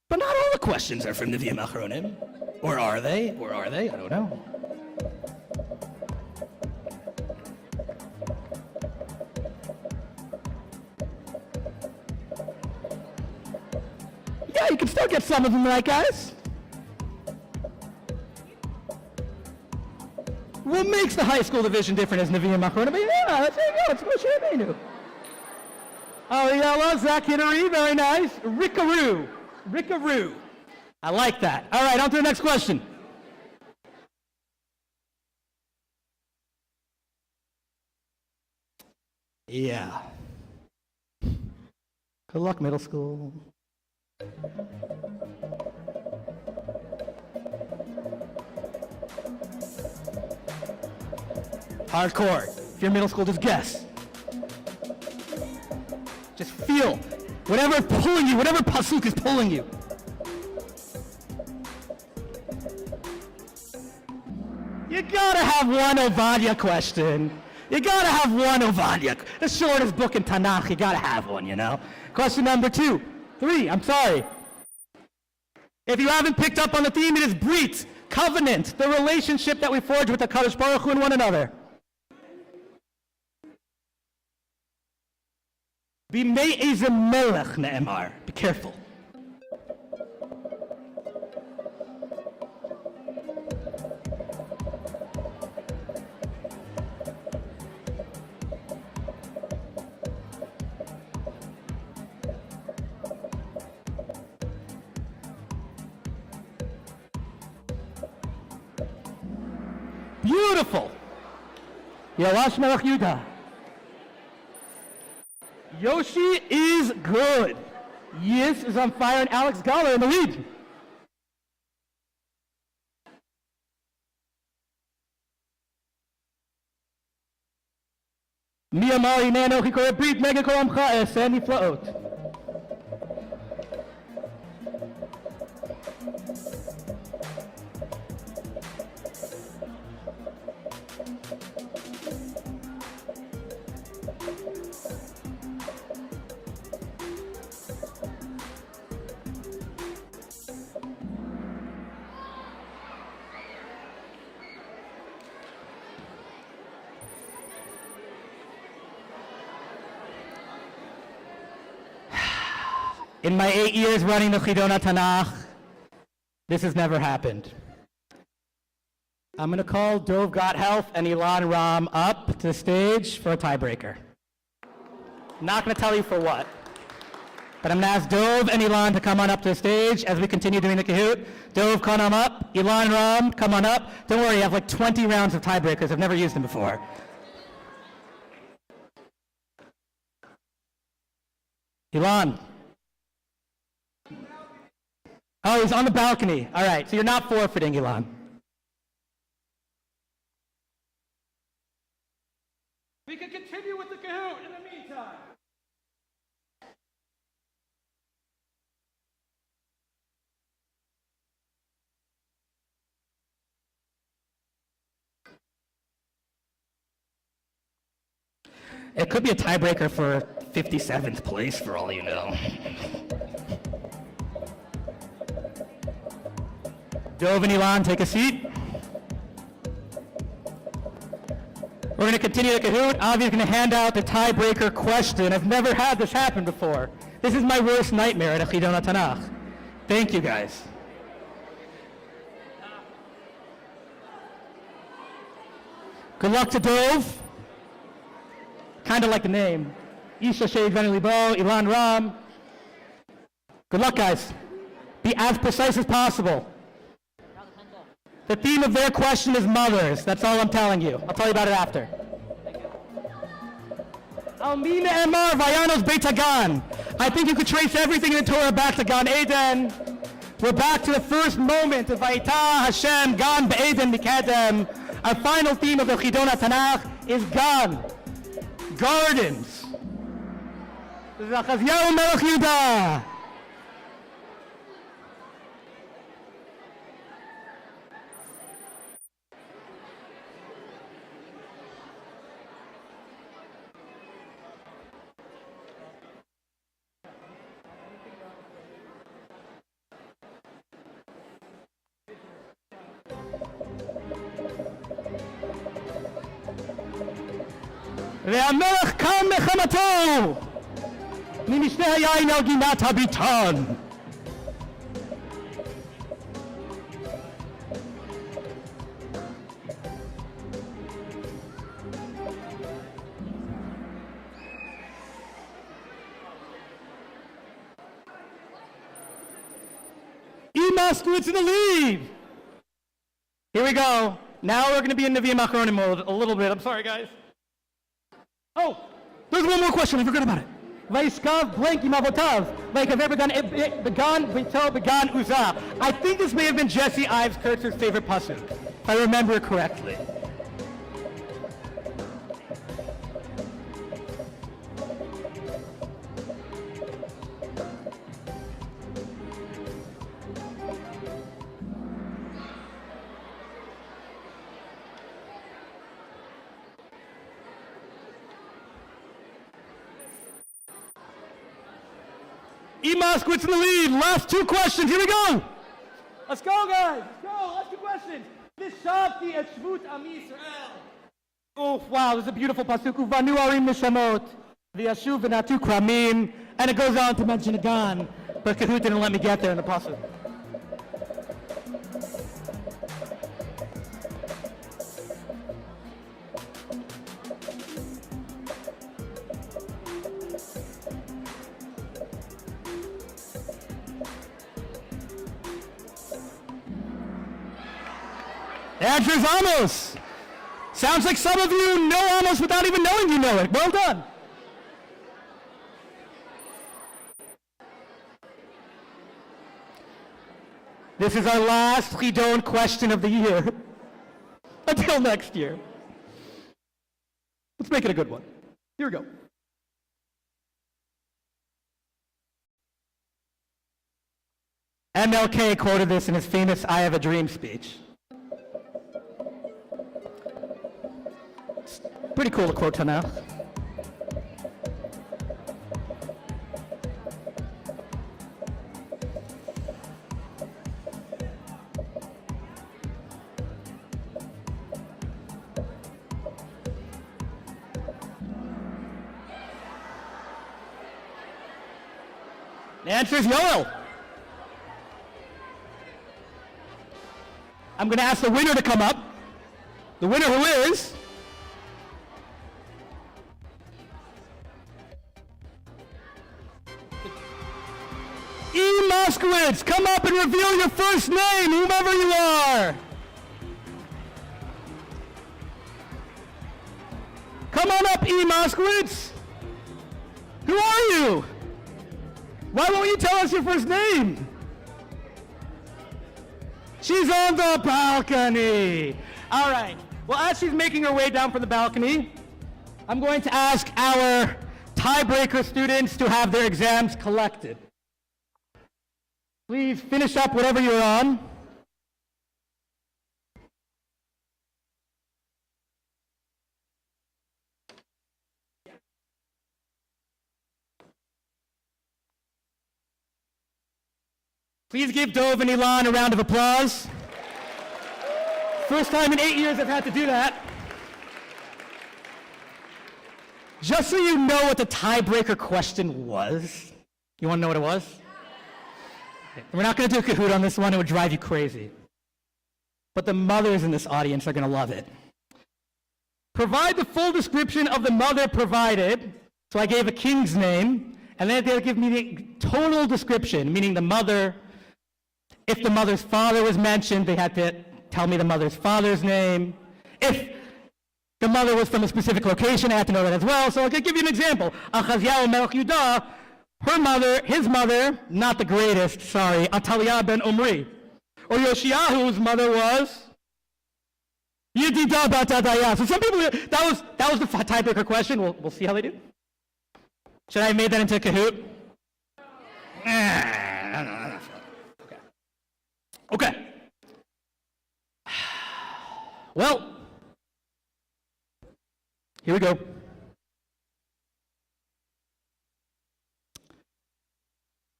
But not all the questions are from Nevi'im Achronim. Or are they? Or are they? I don't know. Yeah, you can still get some of them right, guys. What makes the high school division different is Nevi'im Achronim? But yeah, there you go. It's Moshe Rabbeinu. Ariella, Zach Hidary, very nice. Rickaroo. I like that. All right, on to the next question. Yeah. Good luck, middle school. Hardcore. If you're middle school, just guess. Just feel whatever pulling you, whatever pasuk is pulling you. You gotta have one Ovadia question. You gotta have one Ovadia. The shortest book in Tanakh, you gotta have one, you know? Question number 3, I'm sorry. If you haven't picked up on the theme, it is Brit, covenant, the relationship that we forge with the Kadosh Baruch Hu and one another. B'mei eze melech ne'emar. Be careful. Beautiful. Yoash Melech Yudah. Yoshi is good. Yis is on fire and Alex Galler in the lead. Miyamari Nano Hikore Brit Mega Kolamcha Esen Niflaot. In my 8 years running the Chidon Tanakh, this has never happened. I'm going to call Dov Gotthelf and Ilan Ram up to the stage for a tiebreaker. I'm not going to tell you for what, but I'm going to ask Dov and Ilan to come on up to the stage as we continue doing the Kahoot. Dov, come on up. Ilan Ram, come on up. Don't worry, I have like 20 rounds of tiebreakers. I've never used them before. Ilan. Oh, he's on the balcony. All right, so you're not forfeiting, Ilan. We can continue with the Kahoot in the meantime. It could be a tiebreaker for 57th place, for all you know. Dov and Ilan, take a seat. We're going to continue the Kahoot. Avi's going to hand out the tiebreaker question. I've never had this happen before. This is my worst nightmare at a Chidon Tanakh. Thank you, guys. Good luck to Dov. Kind of like the name. Isha Shade Venu Libo, Ilan Ram. Good luck, guys. Be as precise as possible. The theme of their question is mothers. That's all I'm telling you. I'll tell you about it after. Almina Emar Vayanos Beit Hagan. I think you could trace everything in the Torah back to Gan Eden. We're back to the first moment of Vayita Hashem Gan Be'eden Mikadem. Our final theme of the Chidon Tanakh is Gan. Gardens. This is Achazyahu Melech Yehuda. והמלך קם מחמתו ממשנה היין על גינת הביתן. Moskowitz in the lead. Here we go. Now we're going to be in Nevi'im Achronim mode a little bit. I'm sorry, guys. Oh, there's one more question. I forgot about it. Vayishkav blank im avotav. Vayikaver began v'to began uzah. I think this may have been Jesse Ives Kurtzer's favorite pasuk, if I remember correctly. Moskowitz in the lead. Last two questions. Here we go. Let's go, guys. Let's go. Last two questions. Vishavti et shvut am Yisrael. Oh, wow. This is a beautiful pasuk. Uvanu arim nishamot. V'yashuv v'natu kramim. And it goes on to mention a gun. But Kahoot didn't let me get there in the pasuk. The answer is Amos. Sounds like some of you know Amos without even knowing you know it. Well done. This is our last Chidon question of the year. Until next year. Let's make it a good one. Here we go. MLK quoted this in his famous I Have a Dream speech. Pretty cool to quote Tanakh. The answer is Yoel. I'm going to ask the winner to come up. The winner who is... E. Moskowitz, come up and reveal your first name, whomever you are. Come on up, E. Moskowitz. Who are you? Why won't you tell us your first name? She's on the balcony. All right. Well, as she's making her way down from the balcony, I'm going to ask our tiebreaker students to have their exams collected. Please finish up whatever you're on. Please give Dov and Ilan a round of applause. First time in 8 years I've had to do that. Just so you know what the tiebreaker question was. You want to know what it was? We're not going to do a Kahoot on this one. It would drive you crazy. But the mothers in this audience are going to love it. Provide the full description of the mother provided. So I gave a king's name, and then they had to give me the total description, meaning the mother. If the mother's father was mentioned, they had to tell me the mother's father's name. If the mother was from a specific location, I had to know that as well. So I could give you an example. Achazyahu Melech Yehuda, her mother, his mother, not the greatest, sorry, Ataliah ben Omri. Or Yoshiyahu's mother was Yedida bat Adayah. So some people, that was the tiebreaker question. We'll see how they do. Should I have made that into a Kahoot? No. Okay. Well, here we go.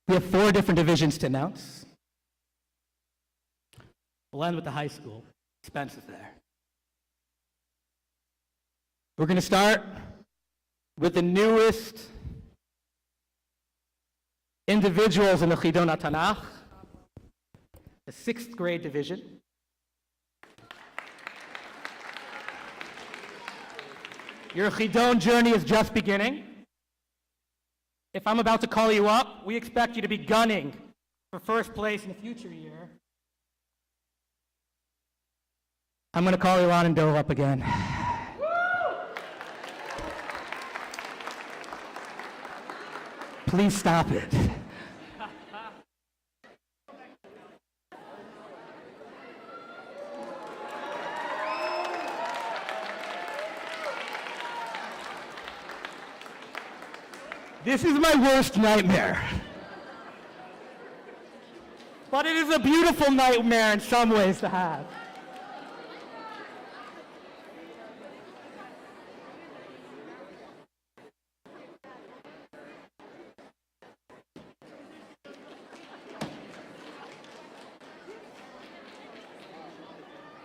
We have 4 different divisions to announce. We'll end with the high school. Spence is there. We're going to start with the newest individuals in the Chidon Tanakh, the 6th grade division. Your Chidon journey is just beginning. If I'm about to call you up, we expect you to be gunning for first place in a future year. I'm going to call Ilan and Dove up again. Please stop it. This is my worst nightmare. But it is a beautiful nightmare in some ways to have.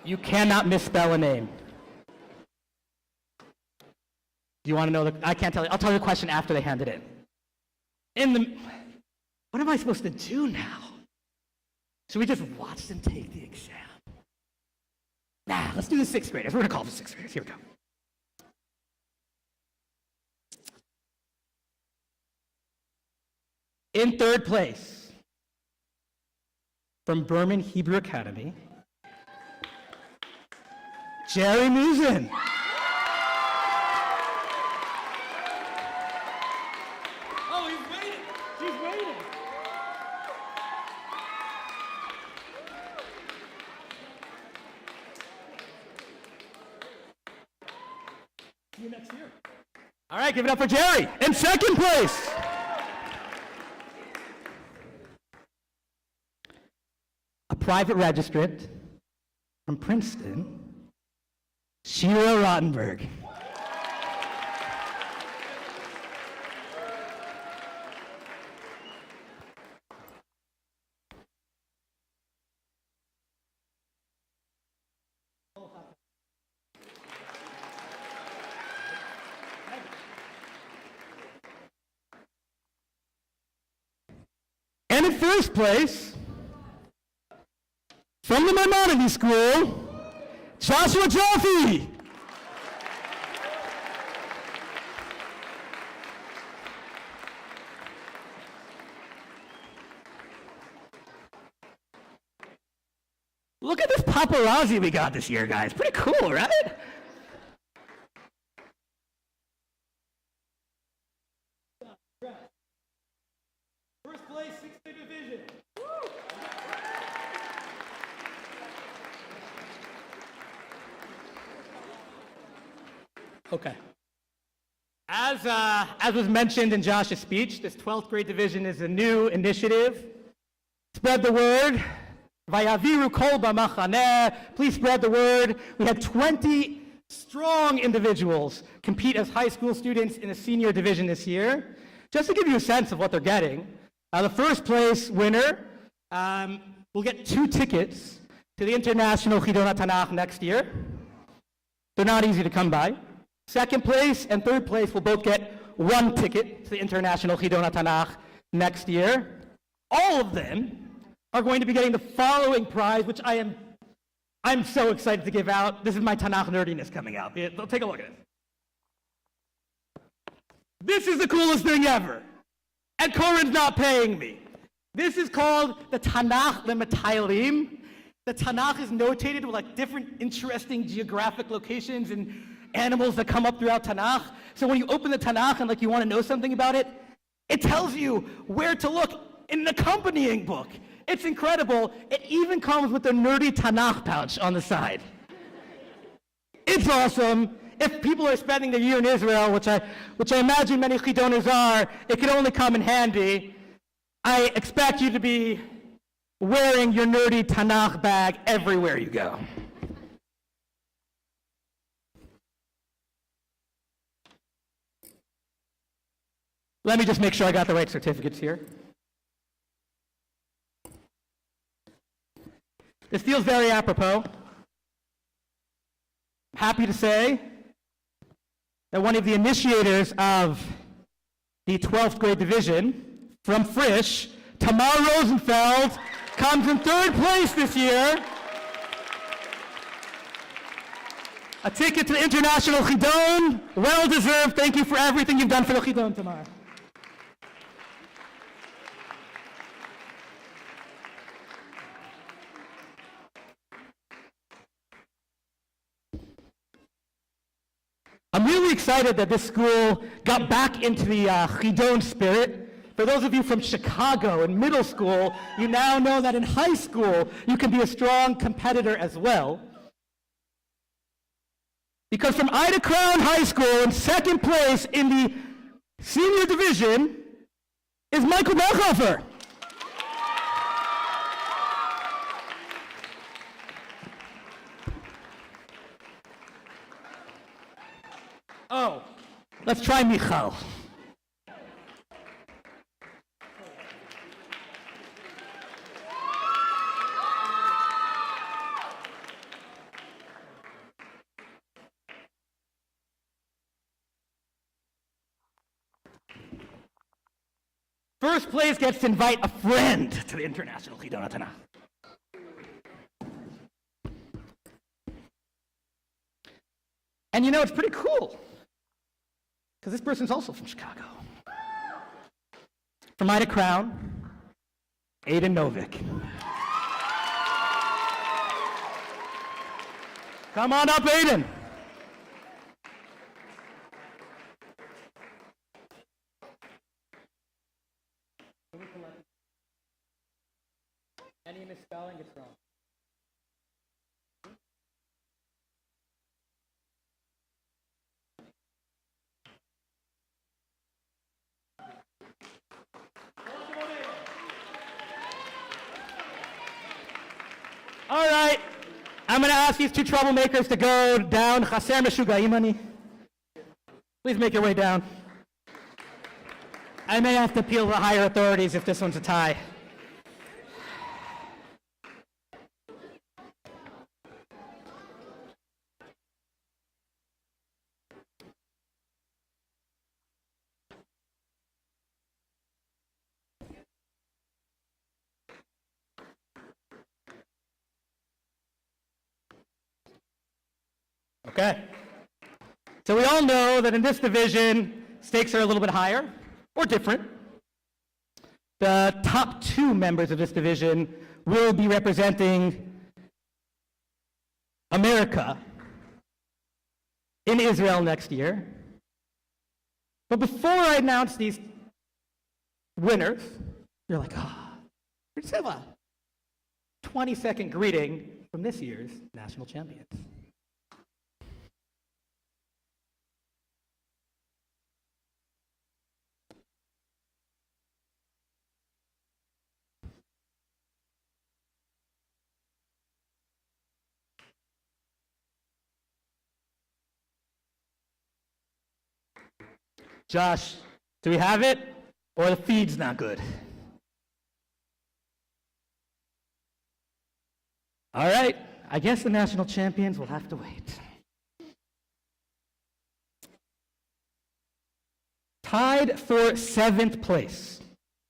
You cannot misspell a name. Do you want to know I can't tell you. I'll tell you the question after they hand it in. What am I supposed to do now? Should we just watch them take the exam? Nah, let's do the 6th graders. We're going to call them 6th graders. Here we go. In 3rd place, from Berman Hebrew Academy, Jerry Musin. Oh, he's waiting. She's waiting. See you next year. All right, give it up for Jerry. In 2nd place, a private registrant from Princeton, Shira Rottenberg. And in 1st place, from the Maimonides School, Joshua Jaffe. Look at this paparazzi we got this year, guys. Pretty cool, right? First place, 6th division. Okay. As was mentioned in Josh's speech, this 12th grade division is a new initiative. Spread the word. Vayaviru kol b'machaneh. Please spread the word. We had 20 strong individuals compete as high school students in a senior division this year. Just to give you a sense of what they're getting, the 1st place winner will get 2 tickets to the International Chidon Tanakh next year. They're not easy to come by. 2nd place and 3rd place will both get 1 ticket to the International Chidon Tanakh next year. All of them are going to be getting the following prize, which I'm so excited to give out. This is my Tanakh nerdiness coming out. Take a look at it. This is the coolest thing ever. And Corin's not paying me. This is called the Tanakh Lematailim. The Tanakh is notated with like different interesting geographic locations and animals that come up throughout Tanakh. So when you open the Tanakh and like you want to know something about it, it tells you where to look in an accompanying book. It's incredible. It even comes with a nerdy Tanakh pouch on the side. It's awesome. if people are spending their year in Israel, which I imagine many Chidoners are, it can only come in handy. I expect you to be wearing your nerdy Tanakh bag everywhere you go. Let me just make sure I got the right certificates here. This feels very apropos. Happy to say that one of the initiators of the 12th grade division from Frisch, Tamar Rosenfeld, comes in 3rd place this year. A ticket to the International Chidon, well deserved. Thank you for everything you've done for the Chidon, Tamar. I'm really excited that this school got back into the Chidon spirit. For those of you from Chicago in middle school, you now know that in high school, you can be a strong competitor as well. Because from Ida Crown High School in 2nd place in the senior division is Michael Melchofer. Oh, let's try Michal. First place gets to invite a friend to the International Chidon Tanakh. And you know, it's pretty cool, because this person's also from Chicago. From Ida Crown, Aiden Novick. Come on up, Aiden. Any misspelling, it's wrong. All right, I'm going to ask these two troublemakers to go down. Chaser Meshugaim ani. Please make your way down. I may have to appeal to the higher authorities if this one's a tie. Okay. So we all know that in this division, stakes are a little bit higher or different. The top 2 members of this division will be representing America in Israel next year. But before I announce these winners, you're like, let's have a 20-second greeting from this year's national champions. Josh, do we have it? Or the feed's not good? All right, I guess the national champions will have to wait. Tied for 7th place.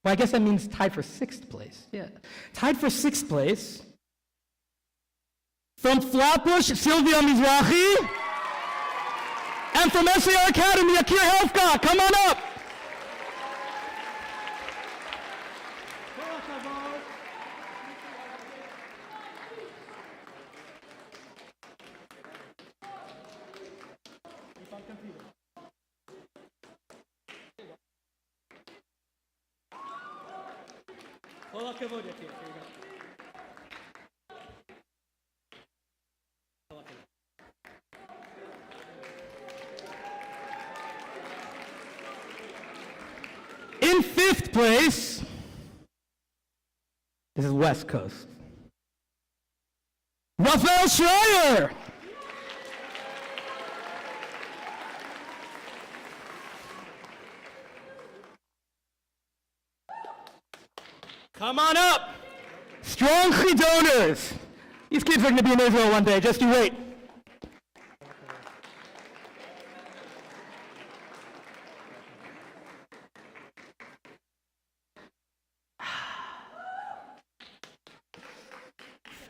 Well, I guess that means tied for 6th place. Yeah. Tied for 6th place. From Flatbush, Sylvia Mizrahi. And from SAR Academy, Akir Helfka, come on up. place, this is West Coast. Raphael Schreier. Come on up. Strong Chidoners. These kids are going to be in Israel one day. Just you wait.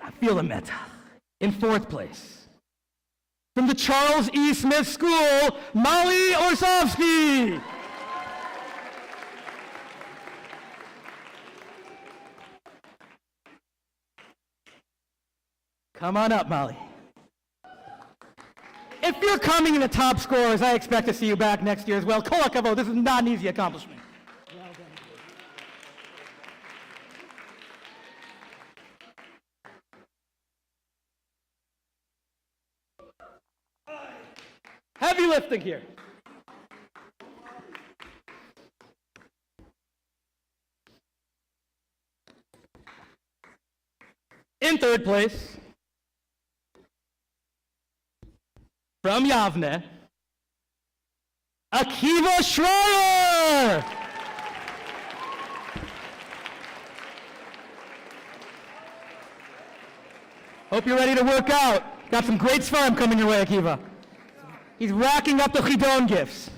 I feel the meta. In fourth place, from the Charles E. Smith School, Molly Orsovsky. Come on up, Molly. If you're coming in the top scorers, I expect to see you back next year as well. Kol hakavod, this is not an easy accomplishment. Heavy lifting here. In third place, from Yavne, Akiva Schreier. Hope you're ready to work out. Got some great sperm coming your way, Akiva. He's racking up the Chidon gifts.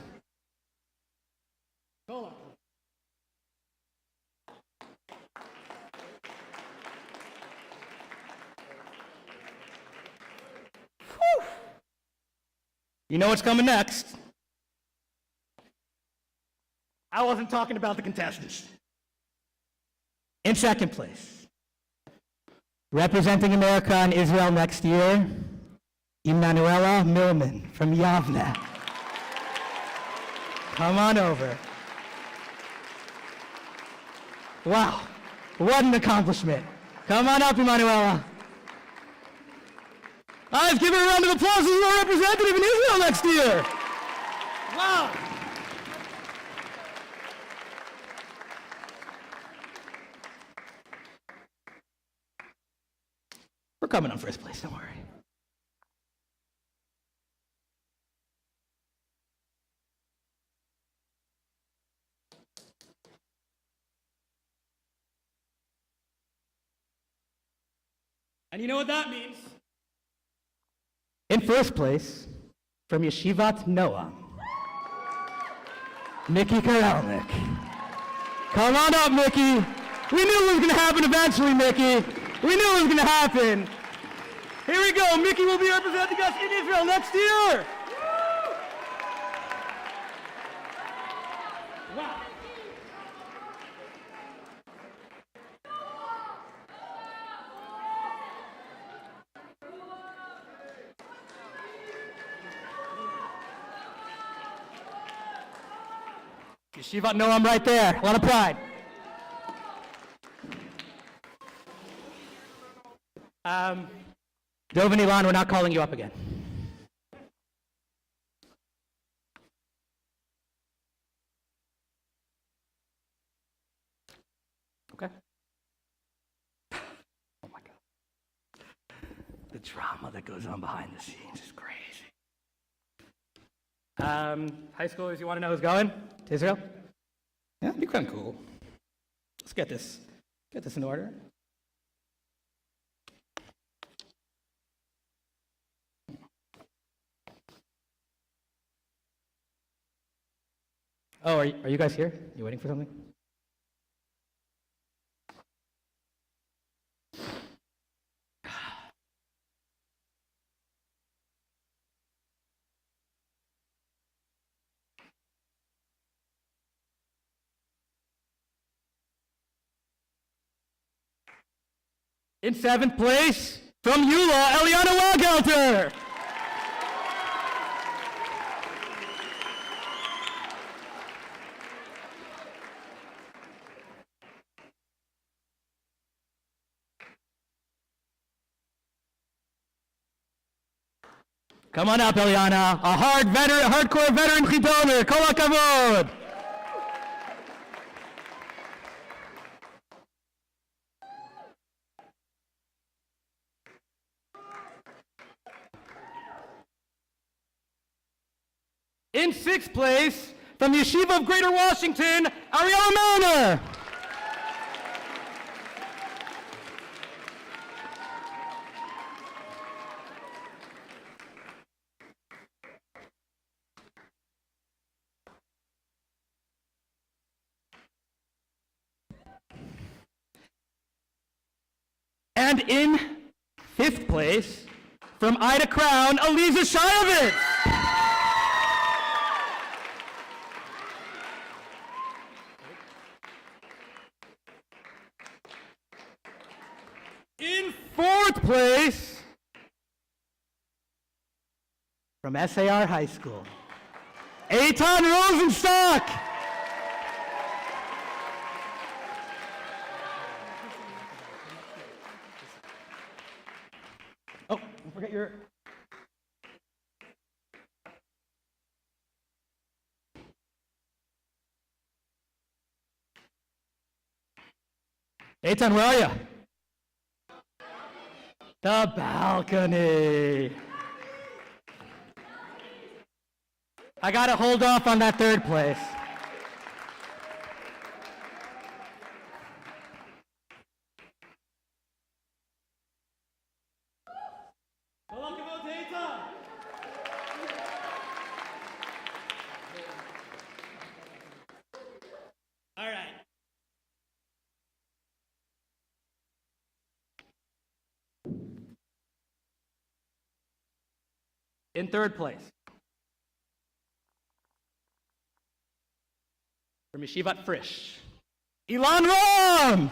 You know what's coming next? I wasn't talking about the contestants. In second place, representing America and Israel next year, Emanuela Millman from Yavne. Come on over. Wow, what an accomplishment. Come on up, Emanuela. Let's give her a round of applause as our representative in Israel next year. Wow. We're coming on first place, don't worry. And you know what that means? In first place, from Yeshivat Noah, Mickey Karelnik. Come on up, Mickey. We knew it was going to happen eventually, Mickey. We knew it was going to happen. Here we go. Mickey will be representing us in Israel next year. Wow. Yeshivat Noam right there. A lot of pride. Dov and Ilan, we're not calling you up again. Okay. Oh my God. The drama that goes on behind the scenes is crazy. High schoolers, you want to know who's going to Israel? Yeah, it'd be kind of cool. Let's get this in order. Oh, are you guys here? You waiting for something? In seventh place, from Eula, Eliana Wagelter. Come on up, Eliana. A hardcore veteran Chidoner. Kol hakavod. In sixth place, from the Yeshiva of Greater Washington, Ariel Milner. And in fifth place, from Ida Crown, Aliza Shayovitz. In fourth place, from SAR High School, Eitan Rosenstock. Oh, don't forget your... Eitan, where are you? The balcony. I gotta hold off on that third place. All right. In third place, from Yeshivat Frisch, Ilan Ram.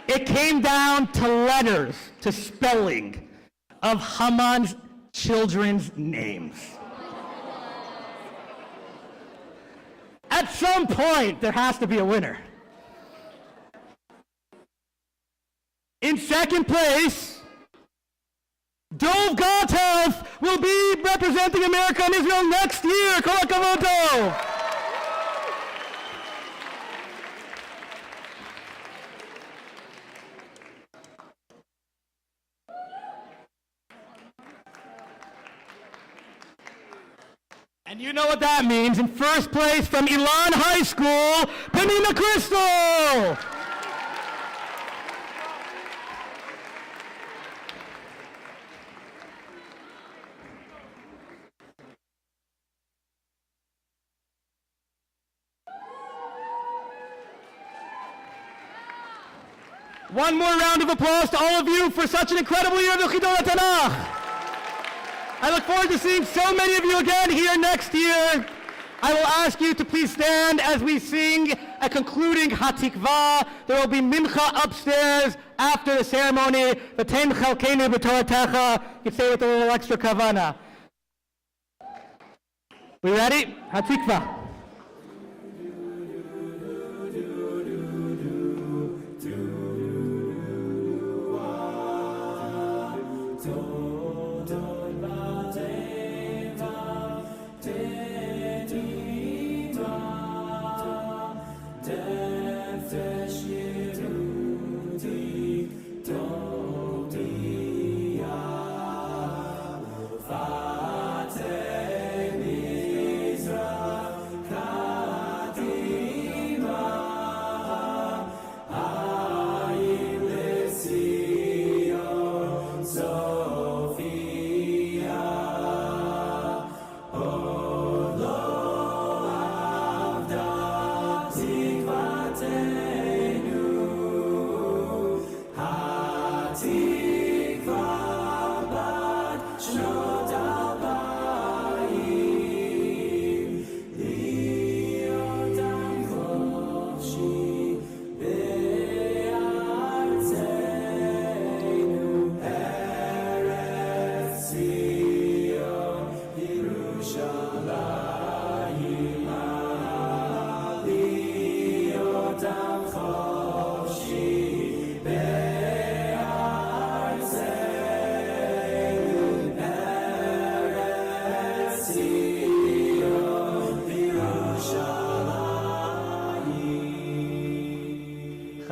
It came down to letters, to spelling of Haman's children's names. At some point, there has to be a winner. In second place, Dov Gotthelf will be representing America and Israel next year. Kol hakavod, Dov. And you know what that means. In first place from Elan High School, Penina Crystal. One more round of applause to all of you for such an incredible year of the Chidon Tanakh. I look forward to seeing so many of you again here next year. I will ask you to please stand as we sing a concluding Hatikvah. There will be mincha upstairs after the ceremony. V'tein chalkeinu b'toratecha. You can say with a little extra kavana. We ready? Hatikvah.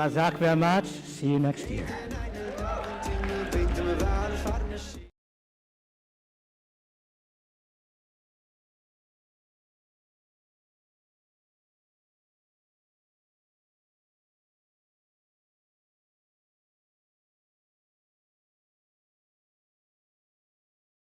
Chazak ve'amatz. See you next year.